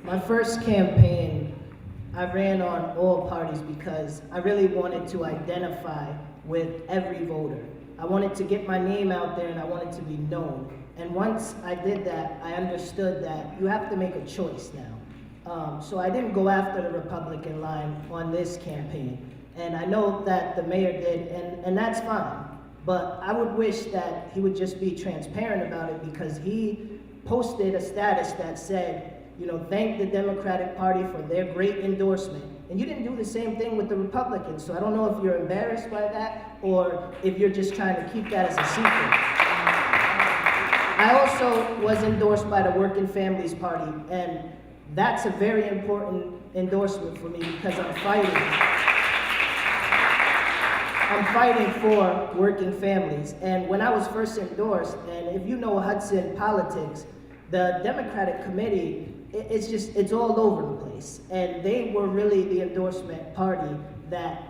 My first campaign, I ran on all parties because I really wanted to identify with every voter. I wanted to get my name out there and I wanted to be known. And once I did that, I understood that you have to make a choice now. So I didn't go after the Republican line on this campaign. And I know that the mayor did, and that's fine. But I would wish that he would just be transparent about it, because he posted a status that said, thank the Democratic Party for their great endorsement. And you didn't do the same thing with the Republicans, so I don't know if you're embarrassed by that or if you're just trying to keep that as a secret. I also was endorsed by the Working Families Party, and that's a very important endorsement for me because I'm fighting for working families. And when I was first endorsed, and if you know Hudson politics, the Democratic committee, it's all over the place. And they were really the endorsement party that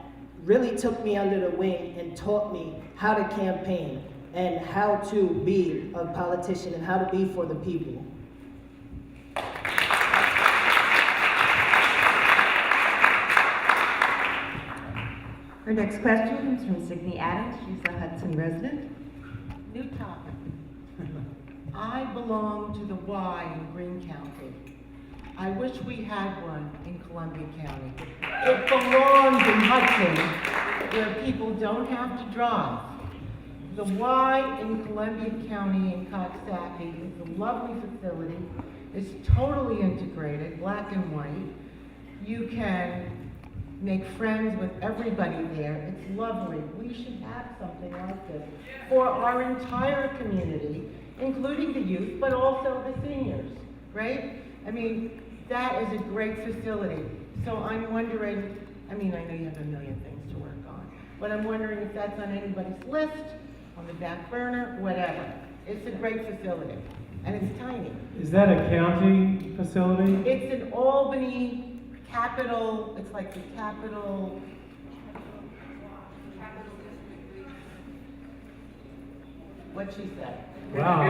really took me under the wing and taught me how to campaign and how to be a politician and how to be for the people. Our next question comes from Sydney Adams. She's a Hudson resident. New topic. I belong to the Y in Greene County. I wish we had one in Columbia County. It belongs in Hudson, where people don't have to drive. The Y in Columbia County in Coxsackie is a lovely facility. It's totally integrated, black and white. You can make friends with everybody there. It's lovely. We should have something like this for our entire community, including the youth, but also the seniors, right? I mean, that is a great facility. So I'm wondering, I know you have a million things to work on, but I'm wondering if that's on anybody's list, on the back burner, whatever. It's a great facility, and it's tiny. Is that a county facility? It's an Albany capital, it's like the capital. What'd she say? Wow,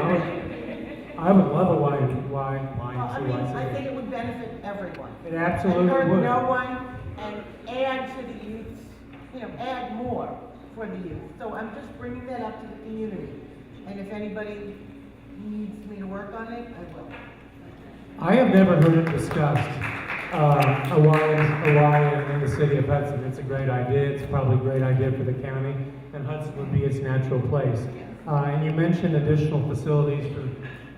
I would love a Y. I think it would benefit everyone. It absolutely and hurt would. no one, and add to the youth, add more for the youth. So I'm just bringing that up to the community. And if anybody needs me to work on it, I will. I have never heard it discussed, a Y in the city of Hudson. It's a great idea. It's probably a great idea for the county, and Hudson would be its natural place. And you mentioned additional facilities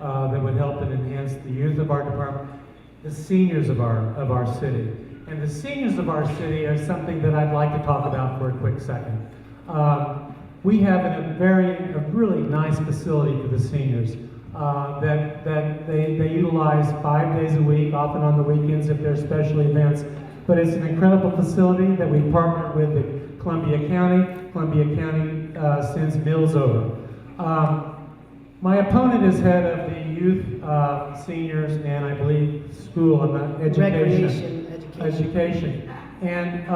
that would help and enhance the youth of our department, the seniors of our city. And the seniors of our city are something that I'd like to talk about for a quick second. We have a really nice facility for the seniors that they utilize 5 days a week, often on the weekends if there's special events. But it's an incredible facility that we partnered with the Columbia County. Columbia County sends meals over. My opponent is head of the youth, seniors, and I believe school, education. And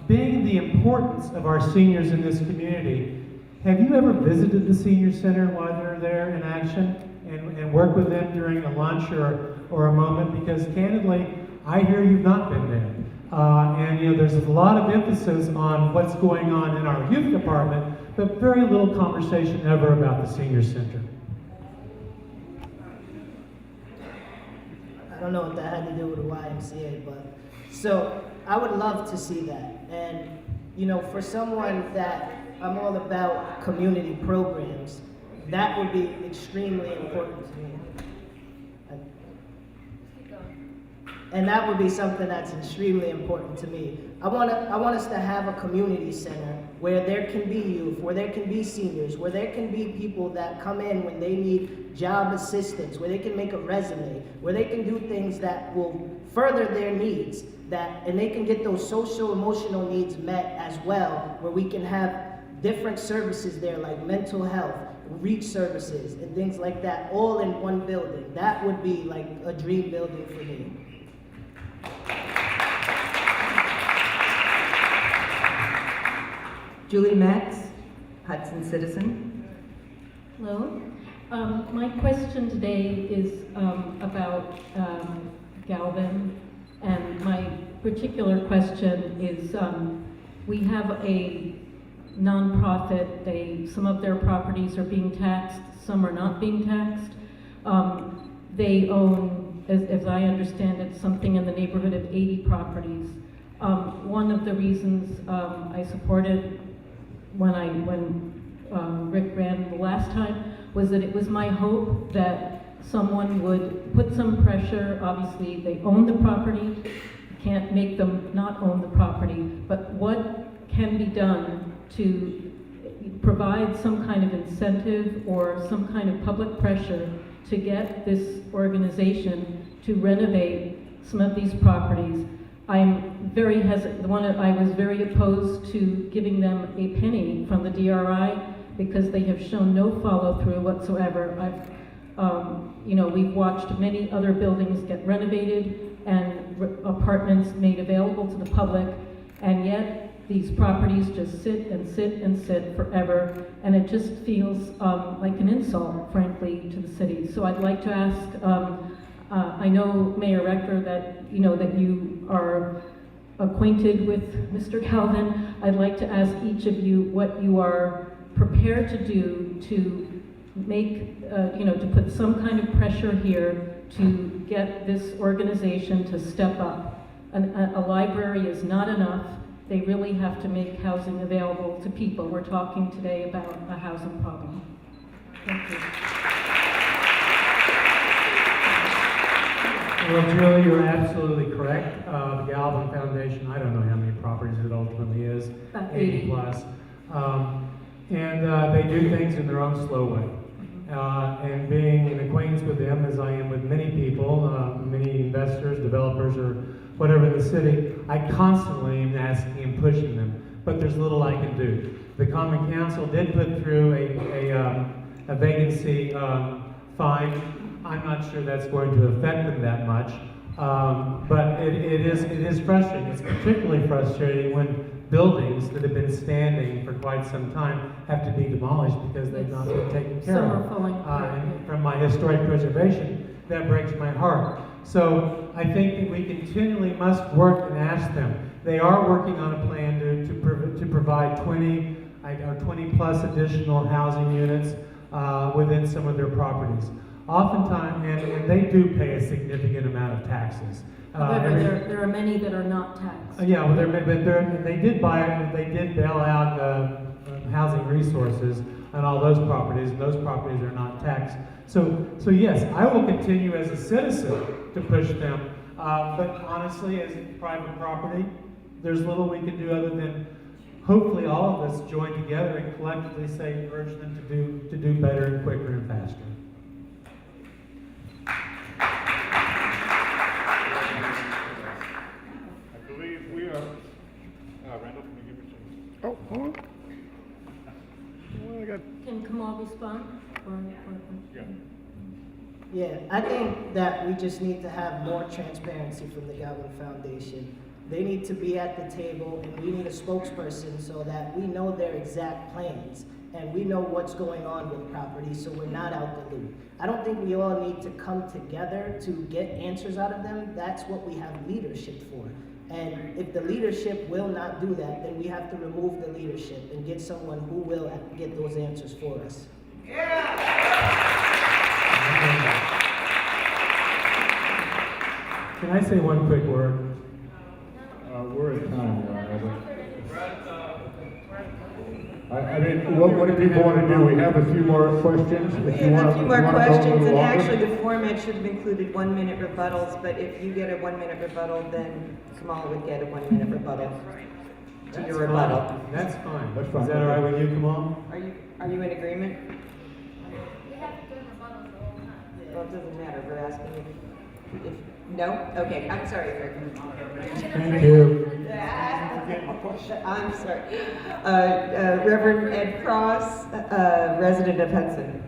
being the importance of our seniors in this community, have you ever visited the senior center while they're there in action and worked with them during a lunch or a moment? Because candidly, I hear you've not been there. And there's a lot of emphasis on what's going on in our youth department, but very little conversation ever about the senior center. I don't know what that had to do with the YMCA, but so I would love to see that. And for someone that I'm all about community programs, that would be extremely important to me. And that would be something that's extremely important to me. I want us to have a community center where there can be youth, where there can be seniors, where there can be people that come in when they need job assistance, where they can make a resume, where they can do things that will further their needs, and they can get those social, emotional needs met as well, where we can have different services there like mental health, reach services, and things like that, all in one building. That would be like a dream building for me. Julie Metz, Hudson citizen. Hello. My question today is about Galvin, and my particular question is we have a nonprofit. Some of their properties are being taxed, some are not being taxed. They own, as I understand it, something in the neighborhood of 80 properties. One of the reasons I supported when Rick ran the last time was that it was my hope that someone would put some pressure. Obviously, they own the property. You can't make them not own the property. But what can be done to provide some kind of incentive or some kind of public pressure to get this organization to renovate some of these properties? I'm very hesitant. I was very opposed to giving them a penny from the DRI because they have shown no follow-through whatsoever. We've watched many other buildings get renovated and apartments made available to the public, and yet these properties just sit and sit and sit forever, and it just feels like an insult, frankly, to the city. So I'd like to ask. I know, Mayor Rector, that you are acquainted with Mr. Calvin. I'd like to ask each of you what you are prepared to do to make, to put some kind of pressure here to get this organization to step up. A library is not enough. They really have to make housing available to people. We're talking today about a housing problem. Thank you. Well, Julie, you're absolutely correct. The Galvin Foundation, I don't know how many properties it ultimately is, About 80 plus. And they do things in their own slow way. And being an acquaintance with them, as I am with many people, many investors, developers, or whatever in the city, I constantly am asking and pushing them, but there's little I can do. The Common Council did put through a vacancy fine. I'm not sure that's going to affect them that much, but it is frustrating. It's particularly frustrating when buildings that have been standing for quite some time have to be demolished because they've not been taken care of. Some are falling apart. And from my historic preservation, that breaks my heart. So I think that we continually must work and ask them. They are working on a plan to provide 20 plus additional housing units within some of their properties. Oftentimes, and they do pay a significant amount of taxes. However, there are many that are not taxed. Yeah, well, they did bail out housing resources on all those properties, and those properties are not taxed. So yes, I will continue as a citizen to push them, but honestly, as private property, there's little we can do other than hopefully all of us join together and collectively say, urge them to do better and quicker and faster. I believe we are, Randall, can you give me some? Oh, hold on. Well, I got, Can Kamal respond? yeah. Yeah, I think that we just need to have more transparency from the Galvin Foundation. They need to be at the table, and we need a spokesperson so that we know their exact plans and we know what's going on with property, so we're not out the loop. I don't think we all need to come together to get answers out of them. That's what we have leadership for. And if the leadership will not do that, then we have to remove the leadership and get someone who will get those answers for us. Can I say one quick word? We're at time now. I mean, what do people want to do? We have a few more questions. We If you have want a few if more you want to go a questions, little and longer. actually the format should have included 1 minute rebuttals, but if you get a 1 minute rebuttal, then Kamal would get a 1 minute rebuttal to your rebuttal. That's fine. That's fine. Is that all right with you, Kamal? Are you in agreement? We have to do rebuttals the whole time. Well, it doesn't matter, we're asking if no? Okay, I'm sorry, Rick. Thank you. I'm sorry. Reverend Ed Cross, resident of Hudson.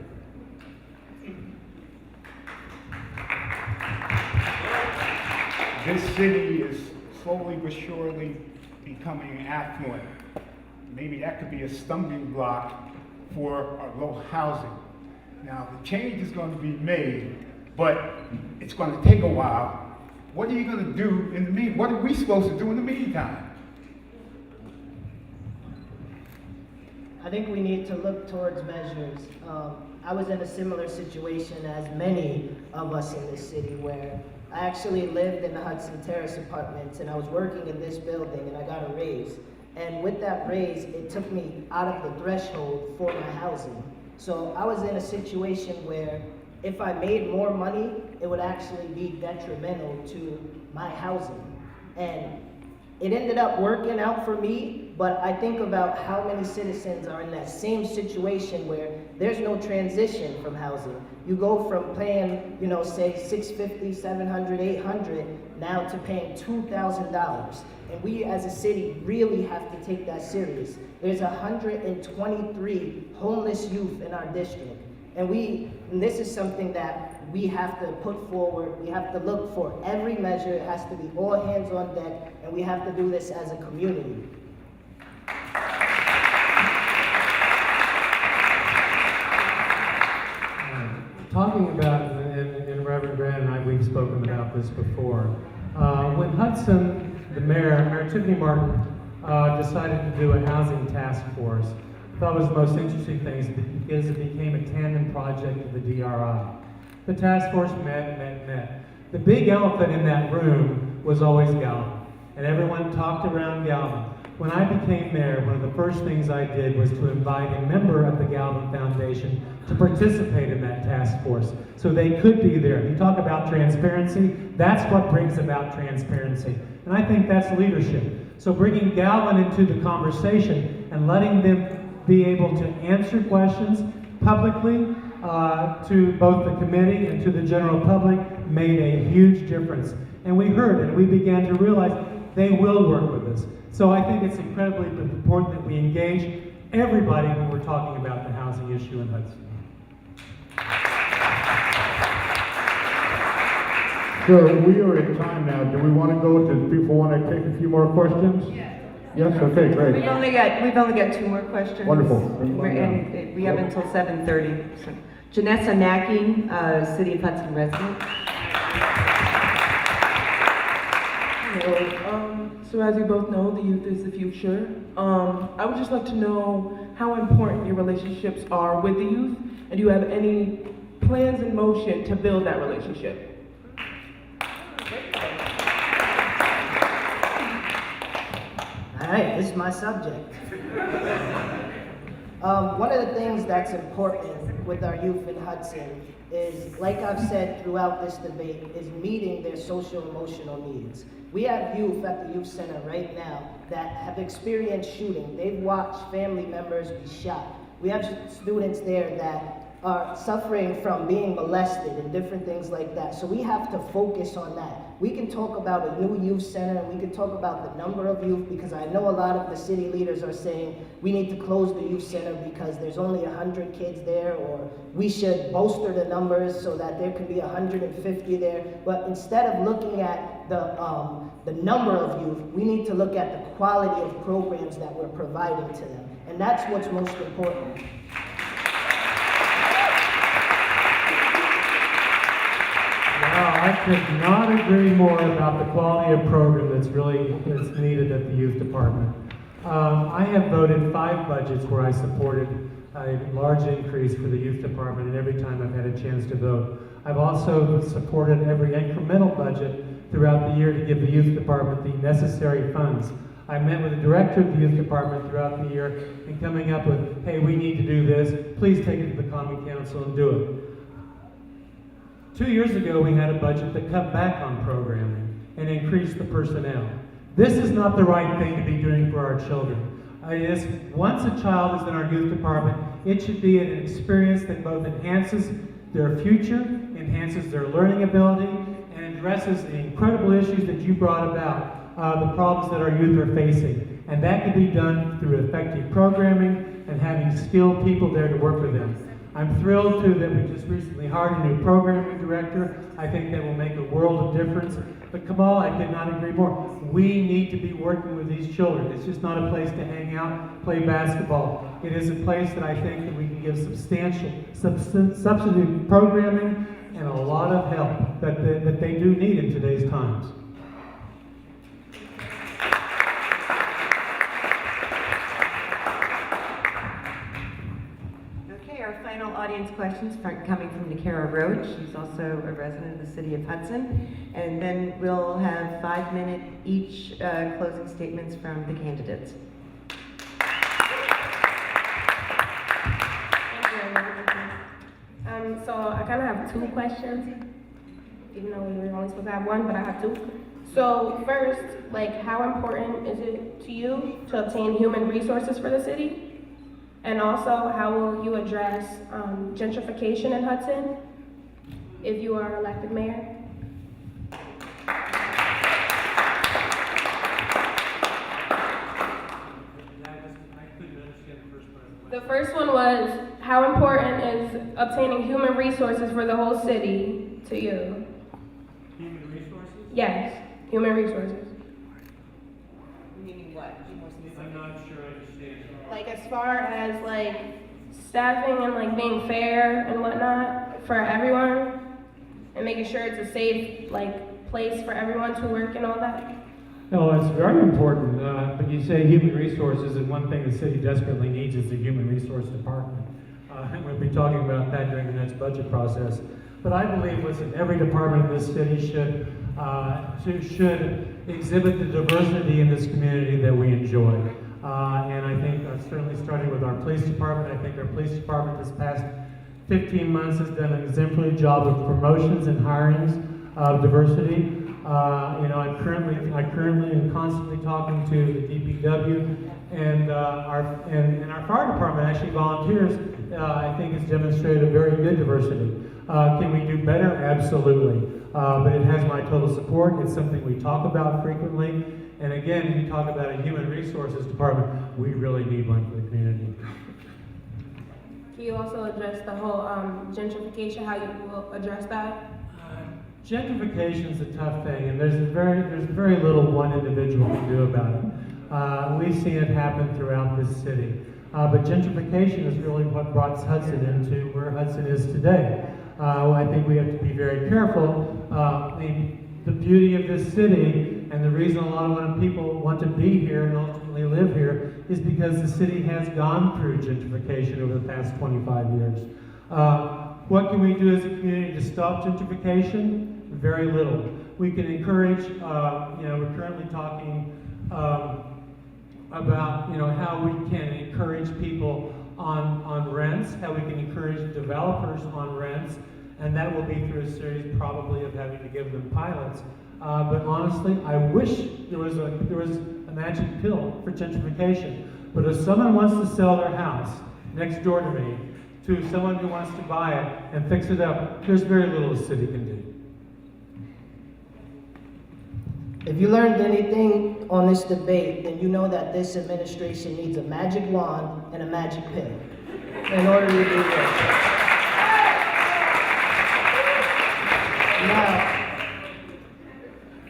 This city is slowly but surely becoming affluent. Maybe that could be a stumbling block for our low housing. Now, the change is going to be made, but it's going to take a while. What are you going to do in the meantime? What are we supposed to do in the meantime? I think we need to look towards measures. I was in a similar situation as many of us in this city where I actually lived in the Hudson Terrace apartments and I was working in this building and I got a raise. And with that raise, it took me out of the threshold for my housing. So I was in a situation where if I made more money, it would actually be detrimental to my housing. And it ended up working out for me, but I think about how many citizens are in that same situation where there's no transition from housing. You go from paying, say $650, $700, $800, now to paying $2,000. And we as a city really have to take that serious. There's 123 homeless youth in our district. And this is something that we have to put forward. We have to look for every measure. It has to be all hands on deck, and we have to do this as a community. Talking about, and Reverend Grant and I, we've spoken about this before. When Hudson, the mayor, Tiffany Martin, decided to do a housing task force, I thought it was the most interesting thing because it became a tandem project of the DRI. The task force met. The big elephant in that room was always Galvin, and everyone talked around Galvin. When I became mayor, one of the first things I did was to invite a member of the Galvin Foundation to participate in that task force, so they could be there. You talk about transparency, that's what brings about transparency. And I think that's leadership. So bringing Galvin into the conversation and letting them be able to answer questions publicly to both the committee and to the general public made a huge difference. And we heard it, and we began to realize they will work with us. So I think it's incredibly important that we engage everybody when we're talking about the housing issue in Hudson. So we are in time now. Do we want to go to, people want to take a few more questions? Yes, okay, great. We've only got 2 more questions. Wonderful. And we have until 7:30. So, Janessa Mackey, City of Hudson resident. Hello. So as you both know, the youth is the future. I would just like to know how important your relationships are with the youth, and do you have any plans in motion to build that relationship? All right, this is my subject. One of the things that's important with our youth in Hudson is, like I've said throughout this debate, is meeting their social emotional needs. We have youth at the youth center right now that have experienced shooting. They've watched family members be shot. We have students there that are suffering from being molested and different things like that. So we have to focus on that. We can talk about a new youth center, and we can talk about the number of youth, because I know a lot of the city leaders are saying we need to close the youth center because there's only 100 kids there, or we should bolster the numbers so that there could be 150 there. But instead of looking at the number of youth, we need to look at the quality of programs that we're providing to them. And that's what's most important. Wow, I could not agree more about the quality of program that's needed at the youth department. I have voted 5 budgets where I supported a large increase for the youth department, and every time I've had a chance to vote. I've also supported every incremental budget throughout the year to give the youth department the necessary funds. I met with the director of the youth department throughout the year and coming up with, hey, we need to do this, please take it to the common council and do it. 2 years ago, we had a budget that cut back on programming and increased the personnel. This is not the right thing to be doing for our children. Once a child is in our youth department, it should be an experience that both enhances their future, enhances their learning ability, and addresses the incredible issues that you brought about, the problems that our youth are facing. And that can be done through effective programming and having skilled people there to work with them. I'm thrilled too that we just recently hired a new programming director. I think that will make a world of difference. But Kamal, I could not agree more. We need to be working with these children. It's just not a place to hang out, play basketball. It is a place that I think that we can give substantial substantive programming and a lot of help that they do need in today's times. Our final audience questions coming from Nakara Roach. She's also a resident of the City of Hudson. And then we'll have 5-minute each closing statements from the candidates. Thank you. So I kind of have 2 questions, even though we were only supposed to have 1, but I have 2. So first, how important is it to you to obtain human resources for the city? And also, how will you address gentrification in Hudson if you are elected mayor? The first one was, how important is obtaining human resources for the whole city to you? Human resources? Yes, human resources. Meaning what? I'm not sure I understand. As far as staffing and being fair and whatnot for everyone, and making sure it's a safe place for everyone to work and all that. No, it's very important. But you say human resources, and one thing the city desperately needs is the human resource department. And we'll be talking about that during the next budget process. But I believe, listen, every department in this city should exhibit the diversity in this community that we enjoy. And I think certainly starting with our police department, I think our police department this past 15 months has done an exemplary job of promotions and hirings of diversity. I currently am constantly talking to the DPW, and our fire department actually volunteers. I think has demonstrated a very good diversity. Can we do better? Absolutely. But it has my total support. It's something we talk about frequently. And again, if you talk about a human resources department, we really need one for the community. Can you also address the whole gentrification, how you will address that? Gentrification is a tough thing, and there's very little one individual can do about it. We've seen it happen throughout this city. But gentrification is really what brought Hudson into where Hudson is today. I think we have to be very careful. The beauty of this city, and the reason a lot of people want to be here and ultimately live here, is because the city has gone through gentrification over the past 25 years. What can we do as a community to stop gentrification? Very little. We can encourage, we're currently talking about, how we can encourage people on rents, how we can encourage developers on rents, and that will be through a series probably of having to give them pilots. But honestly, I wish there was a magic pill for gentrification. But if someone wants to sell their house next door to me to someone who wants to buy it and fix it up, there's very little the city can do. If you learned anything on this debate, then you know that this administration needs a magic wand and a magic pill in order to do this. Now,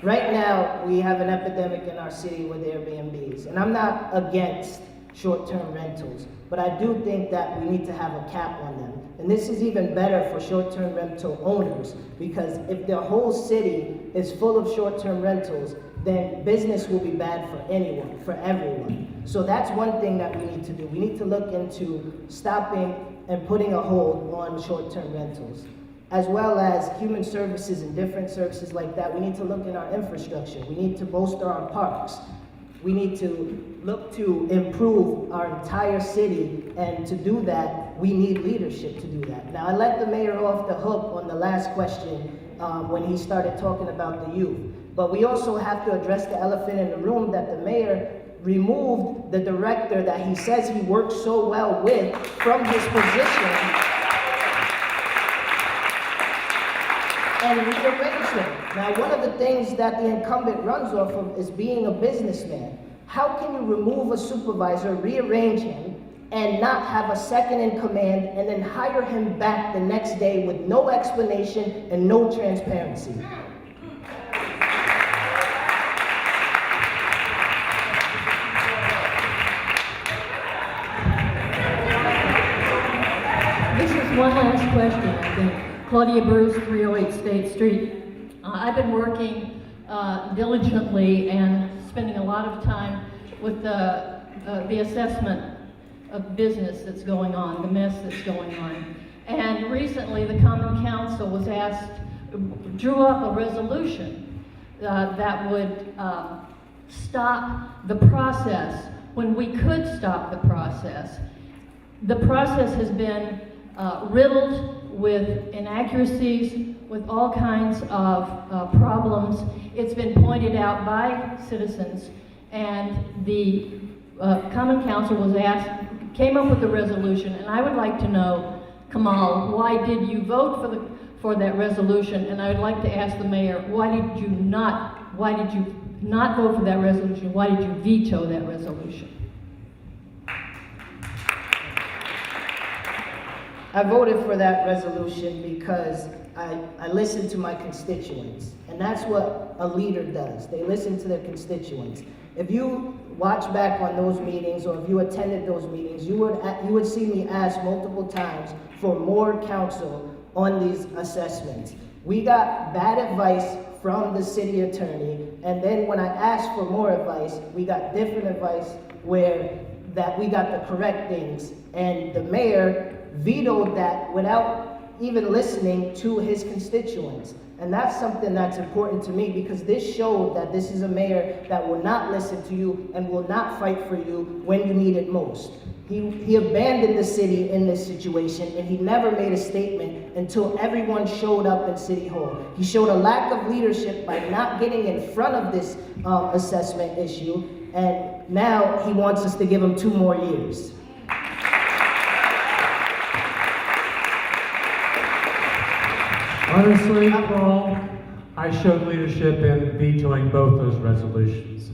right now, we have an epidemic in our city with Airbnbs, and I'm not against short-term rentals, but I do think that we need to have a cap on them. And this is even better for short-term rental owners, because if the whole city is full of short-term rentals, then business will be bad for anyone, for everyone. So that's one thing that we need to do. We need to look into stopping and putting a hold on short-term rentals, as well as human services and different services like that. We need to look in our infrastructure. We need to bolster our parks. We need to look to improve our entire city, and to do that, we need leadership to do that. Now, I let the mayor off the hook on the last question when he started talking about the youth, but we also have to address the elephant in the room that the mayor removed the director that he says he works so well with from his position and rearranged him. Now, one of the things that the incumbent runs off of is being a businessman. How can you remove a supervisor, rearrange him, and not have a second in command, and then hire him back the next day with no explanation and no transparency? This is one last question, I think. Claudia Bruce, 308 State Street. I've been working diligently and spending a lot of time with the assessment of business that's going on, the mess that's going on. And recently the Common Council was drew up a resolution that would stop the process when we could stop the process. The process has been riddled with inaccuracies, with all kinds of problems. It's been pointed out by citizens, and the Common Council came up with a resolution, and I would like to know, Kamal, why did you vote for that resolution? And I would like to ask the mayor, why did you not vote for that resolution? Why did you veto that resolution? I voted for that resolution because I listened to my constituents, and that's what a leader does. They listen to their constituents. If you watch back on those meetings, or if you attended those meetings, you would see me ask multiple times for more counsel on these assessments. We got bad advice from the city attorney, and then when I asked for more advice, we got different advice that we got the correct things, and the mayor vetoed that without even listening to his constituents. And that's something that's important to me, because this showed that this is a mayor that will not listen to you and will not fight for you when you need it most. He abandoned the city in this situation, and he never made a statement until everyone showed up in City Hall. He showed a lack of leadership by not getting in front of this assessment issue, and now he wants us to give him 2 more years. Honestly, Paul, I showed leadership in vetoing both those resolutions.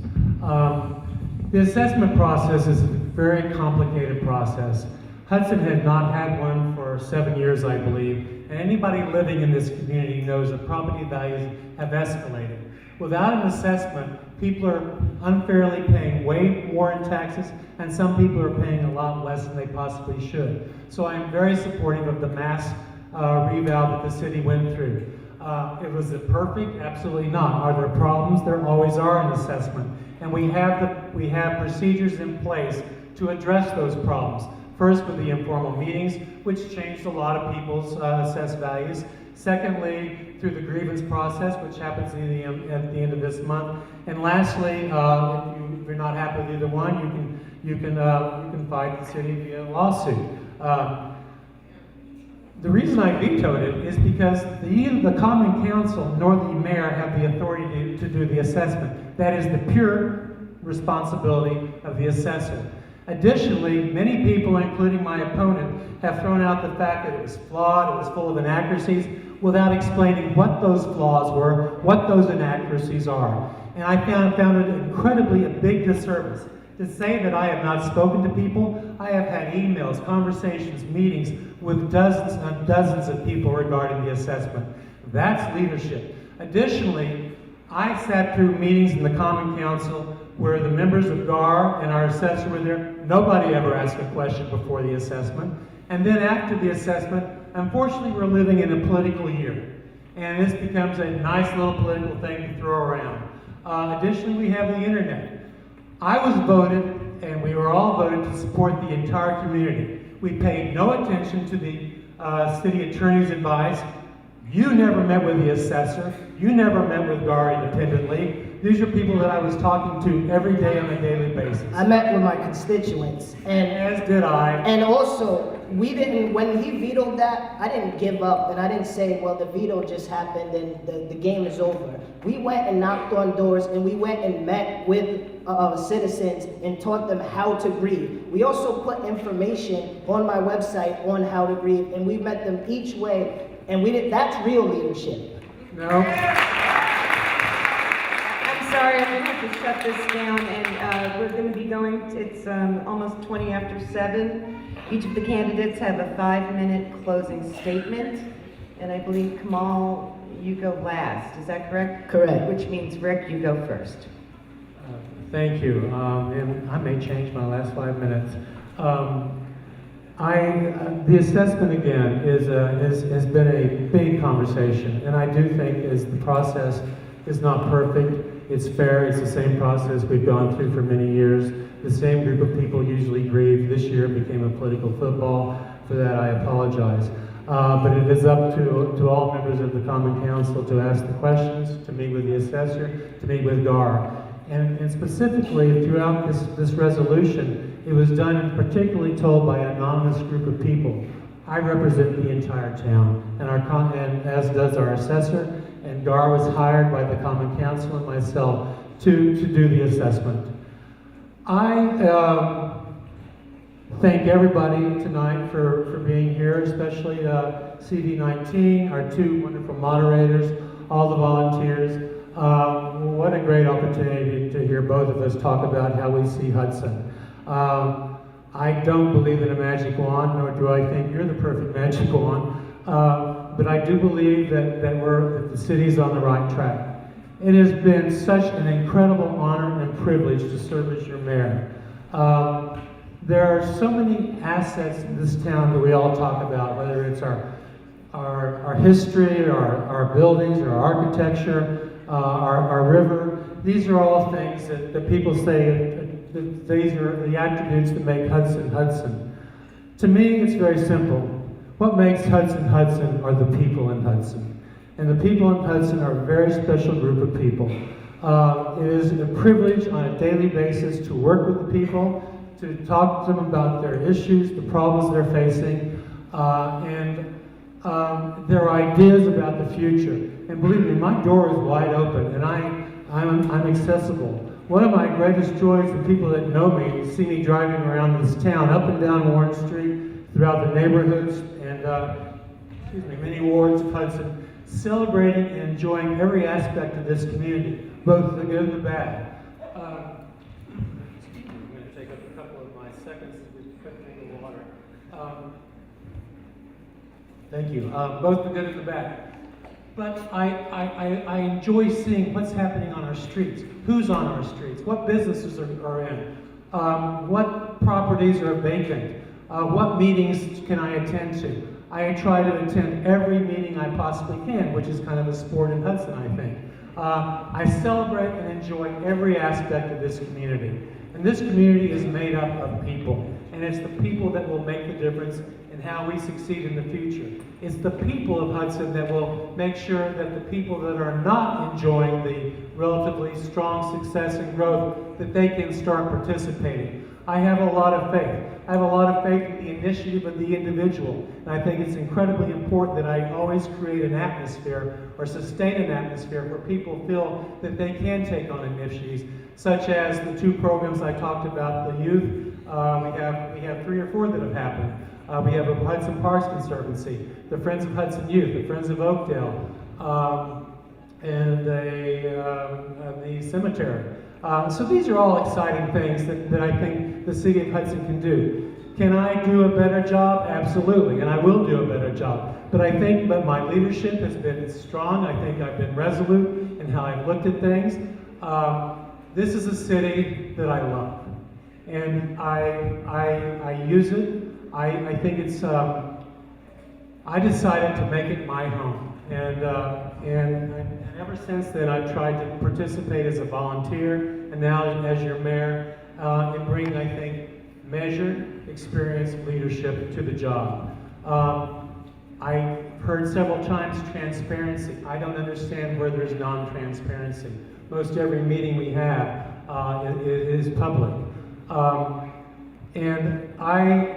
The assessment process is a very complicated process. Hudson had not had one for 7 years, I believe, and anybody living in this community knows that property values have escalated. Without an assessment, people are unfairly paying way more in taxes, and some people are paying a lot less than they possibly should. So I am very supportive of the mass reval that the city went through. Was it perfect? Absolutely not. Are there problems? There always are in assessment. And we have procedures in place to address those problems. First, with the informal meetings, which changed a lot of people's assessed values. Secondly, through the grievance process, which happens at the end of this month. And lastly, if you're not happy with either one, you can fight the city via lawsuit. The reason I vetoed it is because neither the Common Council nor the mayor have the authority to do the assessment. That is the pure responsibility of the assessor. Additionally, many people, including my opponent, have thrown out the fact that it was flawed, it was full of inaccuracies, without explaining what those flaws were, what those inaccuracies are. And I found it incredibly a big disservice to say that I have not spoken to people. I have had emails, conversations, meetings with dozens and dozens of people regarding the assessment. That's leadership. Additionally, I sat through meetings in the Common Council where the members of GAR and our assessor were there. Nobody ever asked a question before the assessment. And then after the assessment, unfortunately, we're living in a political year. And this becomes a nice little political thing to throw around. Additionally, we have the internet. I was voted, and we were all voted to support the entire community. We paid no attention to the city attorney's advice. You never met with the assessor. You never met with GAR independently. These are people that I was talking to every day on a daily basis. I met with my constituents, and as did I. And also, when he vetoed that, I didn't give up, and I didn't say, well, the veto just happened and the game is over. We went and knocked on doors, and we went and met with citizens and taught them how to grieve. We also put information on my website on how to grieve, and we met them each way, and that's real leadership. No. Sorry, I'm going to have to shut this down, and we're going to be going, it's almost 20 after 7. Each of the candidates have a 5-minute closing statement, and I believe Kamal, you go last, is that correct? Correct. Which means Rick, you go first. Thank you, and I may change my last 5 minutes. The assessment again has been a big conversation, and I do think as the process is not perfect. It's fair, it's the same process we've gone through for many years. The same group of people usually grieve. This year it became a political football. For that I apologize. But it is up to all members of the Common Council to ask the questions, to meet with the assessor, to meet with GAR. And specifically throughout this resolution, it was done and particularly told by an anonymous group of people. I represent the entire town, and as does our assessor, and GAR was hired by the Common Council and myself to do the assessment. I thank everybody tonight for being here, especially CD19, our two wonderful moderators, all the volunteers. What a great opportunity to hear both of us talk about how we see Hudson. I don't believe in a magic wand, nor do I think you're the perfect magic wand. But I do believe that the city's on the right track. It has been such an incredible honor and privilege to serve as your mayor. There are so many assets in this town that we all talk about, whether it's our history, our buildings, our architecture, our river. These are all things that people say that these are the attributes that make Hudson, Hudson. To me, it's very simple. What makes Hudson, Hudson are the people in Hudson. And the people in Hudson are a very special group of people. It is a privilege on a daily basis to work with the people, to talk to them about their issues, the problems they're facing, and their ideas about the future. And believe me, my door is wide open, and I'm accessible. One of my greatest joys for people that know me see me driving around this town, up and down Warren Street, throughout the neighborhoods, and many wards of Hudson, celebrating and enjoying every aspect of this community, both the good and the bad. I'm going to take up a couple of my seconds as we quick drink of water. Thank you. Both the good and the bad. But I enjoy seeing what's happening on our streets, who's on our streets, what businesses are in, what properties are vacant, what meetings can I attend to. I try to attend every meeting I possibly can, which is kind of a sport in Hudson, I think. I celebrate and enjoy every aspect of this community. And this community is made up of people. And it's the people that will make the difference in and how we succeed in the future. It's the people of Hudson that will make sure that the people that are not enjoying the relatively strong success and growth, that they can start participating. I have a lot of faith. I have a lot of faith in the initiative of the individual, and I think it's incredibly important that I always create an atmosphere or sustain an atmosphere where people feel that they can take on initiatives, such as the 2 programs I talked about, the youth. We have 3 or 4 that have happened. We have a Hudson Parks Conservancy, the Friends of Hudson Youth, the Friends of Oakdale, and the cemetery. So these are all exciting things that I think the City of Hudson can do. Can I do a better job? Absolutely, and I will do a better job. But I think that my leadership has been strong. I think I've been resolute in how I've looked at things. This is a city that I love, and I use it. I think it's, I decided to make it my home. And ever since then, I've tried to participate as a volunteer, and now as your mayor, and bring, I think, measured, experienced leadership to the job. I heard several times transparency. I don't understand where there's non-transparency. Most every meeting we have is public. And I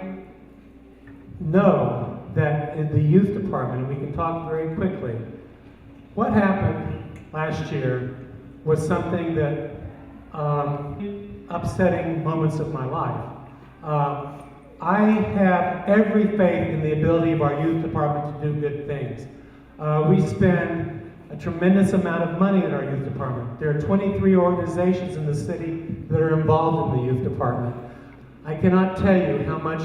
know that in the youth department, and we can talk very quickly, what happened last year was something that upsetting moments of my life. I have every faith in the ability of our youth department to do good things. We spend a tremendous amount of money in our youth department. There are 23 organizations in the city that are involved in the youth department. I cannot tell you how much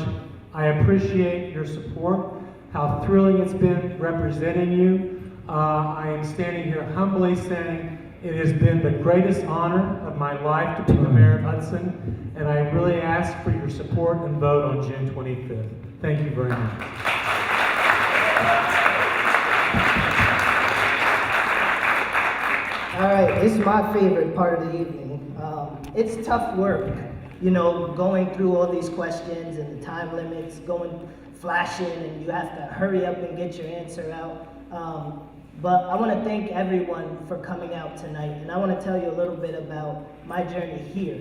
I appreciate your support, how thrilling it's been representing you. I am standing here humbly saying it has been the greatest honor of my life to be the mayor of Hudson, and I really ask for your support and vote on June 25th. Thank you very much. All right, this is my favorite part of the evening. It's tough work, you know, going through all these questions and the time limits, flashing, and you have to hurry up and get your answer out. But I want to thank everyone for coming out tonight, and I want to tell you a little bit about my journey here.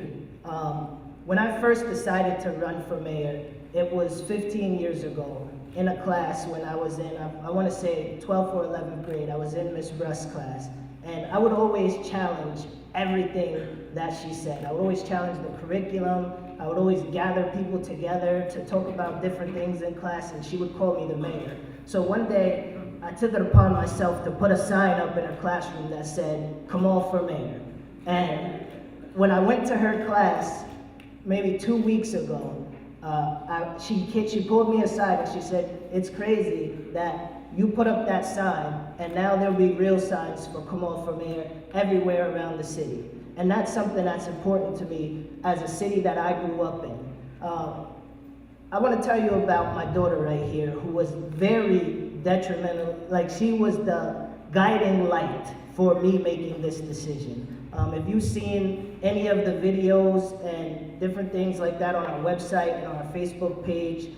When I first decided to run for mayor, it was 15 years ago in a class when I was in, I want to say 12th or 11th grade. I was in Miss Brust's class, and I would always challenge everything that she said. I would always challenge the curriculum. I would always gather people together to talk about different things in class, and she would call me the mayor. So one day, I took it upon myself to put a sign up in her classroom that said, "Kamal for mayor." And when I went to her class, maybe 2 weeks ago, she pulled me aside and she said, "It's crazy that you put up that sign, and now there'll be real signs for Kamal for mayor everywhere around the city." And that's something that's important to me as a city that I grew up in. I want to tell you about my daughter right here, who was very detrimental, like she was the guiding light for me making this decision. If you've seen any of the videos and different things like that on our website and on our Facebook page,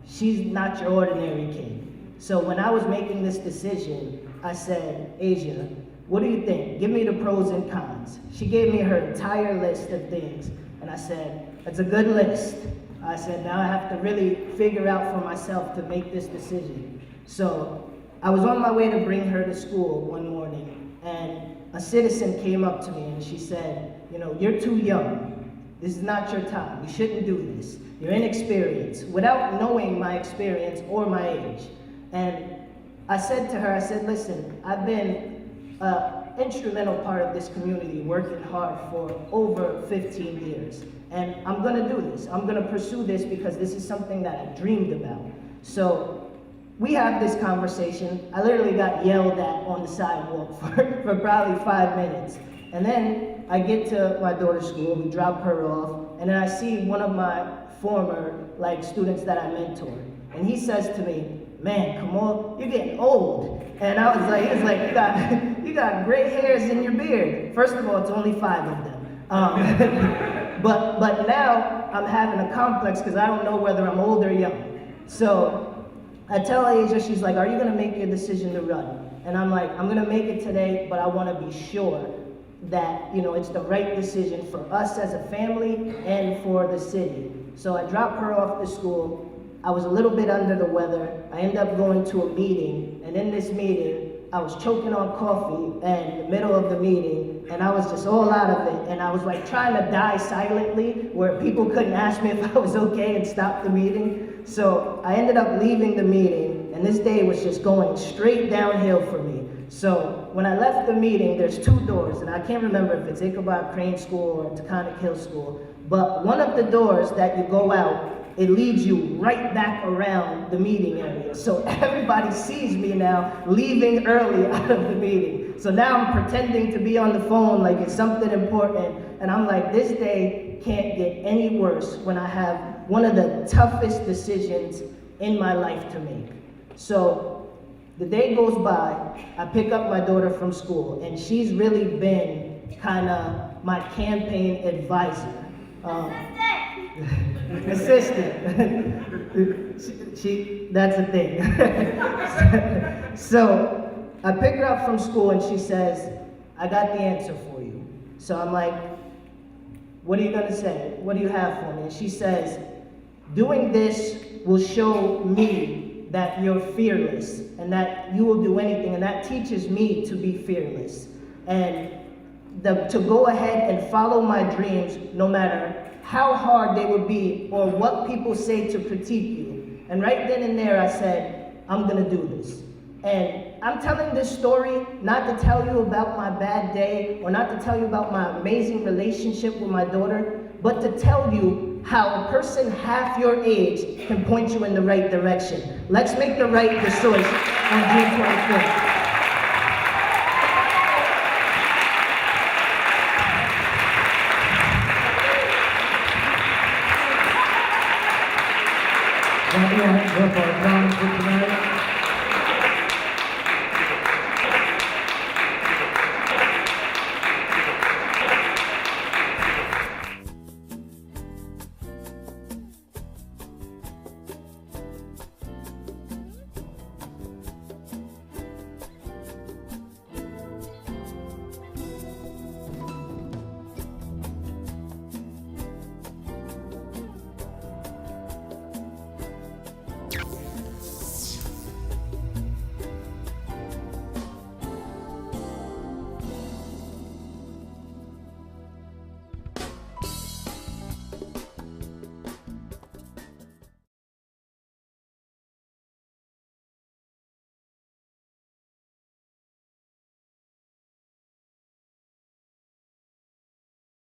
she's not your ordinary kid. So when I was making this decision, I said, "Asia, what do you think? Give me the pros and cons." She gave me her entire list of things, and I said, "That's a good list." I said, "Now I have to really figure out for myself to make this decision." So I was on my way to bring her to school one morning, and a citizen came up to me and she said, "You know, you're too young. This is not your time. You shouldn't do this. You're inexperienced," without knowing my experience or my age. And I said to her, I said, "Listen, I've been an instrumental part of this community, working hard for over 15 years. And I'm gonna do this. I'm gonna pursue this because this is something that I dreamed about." So we have this conversation. I literally got yelled at on the sidewalk for probably 5 minutes. And then I get to my daughter's school, we drop her off, and then I see one of my former students that I mentored. And he says to me, "Man, Kamal, you're getting old." And I was like, he was like, you got gray hairs in your beard. First of all, it's only 5 of them. But now I'm having a complex because I don't know whether I'm old or young. So I tell Asia, she's like, are you gonna make your decision to run? And I'm like, I'm gonna make it today, but I wanna be sure that, you know, it's the right decision for us as a family and for the city. So I dropped her off to school. I was a little bit under the weather. I ended up going to a meeting, and in this meeting, I was choking on coffee in the middle of the meeting, and I was just all out of it, and I was like trying to die silently where people couldn't ask me if I was okay and stop the meeting. So I ended up leaving the meeting, and this day was just going straight downhill for me. So when I left the meeting, there's two doors, and I can't remember if it's Ichabod Crane School or Taconic Hill School, but one of the doors that you go out, it leads you right back around the meeting area. So everybody sees me now leaving early out of the meeting. So now I'm pretending to be on the phone like it's something important, and I'm like, this day can't get any worse when I have one of the toughest decisions in my life to make. So the day goes by, I pick up my daughter from school, and she's really been kind of my campaign advisor. Assistant. That's a thing. So I pick her up from school and she says, I got the answer for you. So I'm like, what are you gonna say? What do you have for me? And she says, doing this will show me that you're fearless and that you will do anything, and that teaches me to be fearless. And to go ahead and follow my dreams no matter how hard they would be or what people say to critique you. And right then and there I said, I'm gonna do this. And I'm telling this story not to tell you about my bad day or not to tell you about my amazing relationship with my daughter, but to tell you how a person half your age can point you in the right direction. Let's make the right choice on June 25th. That will wrap our time for tonight.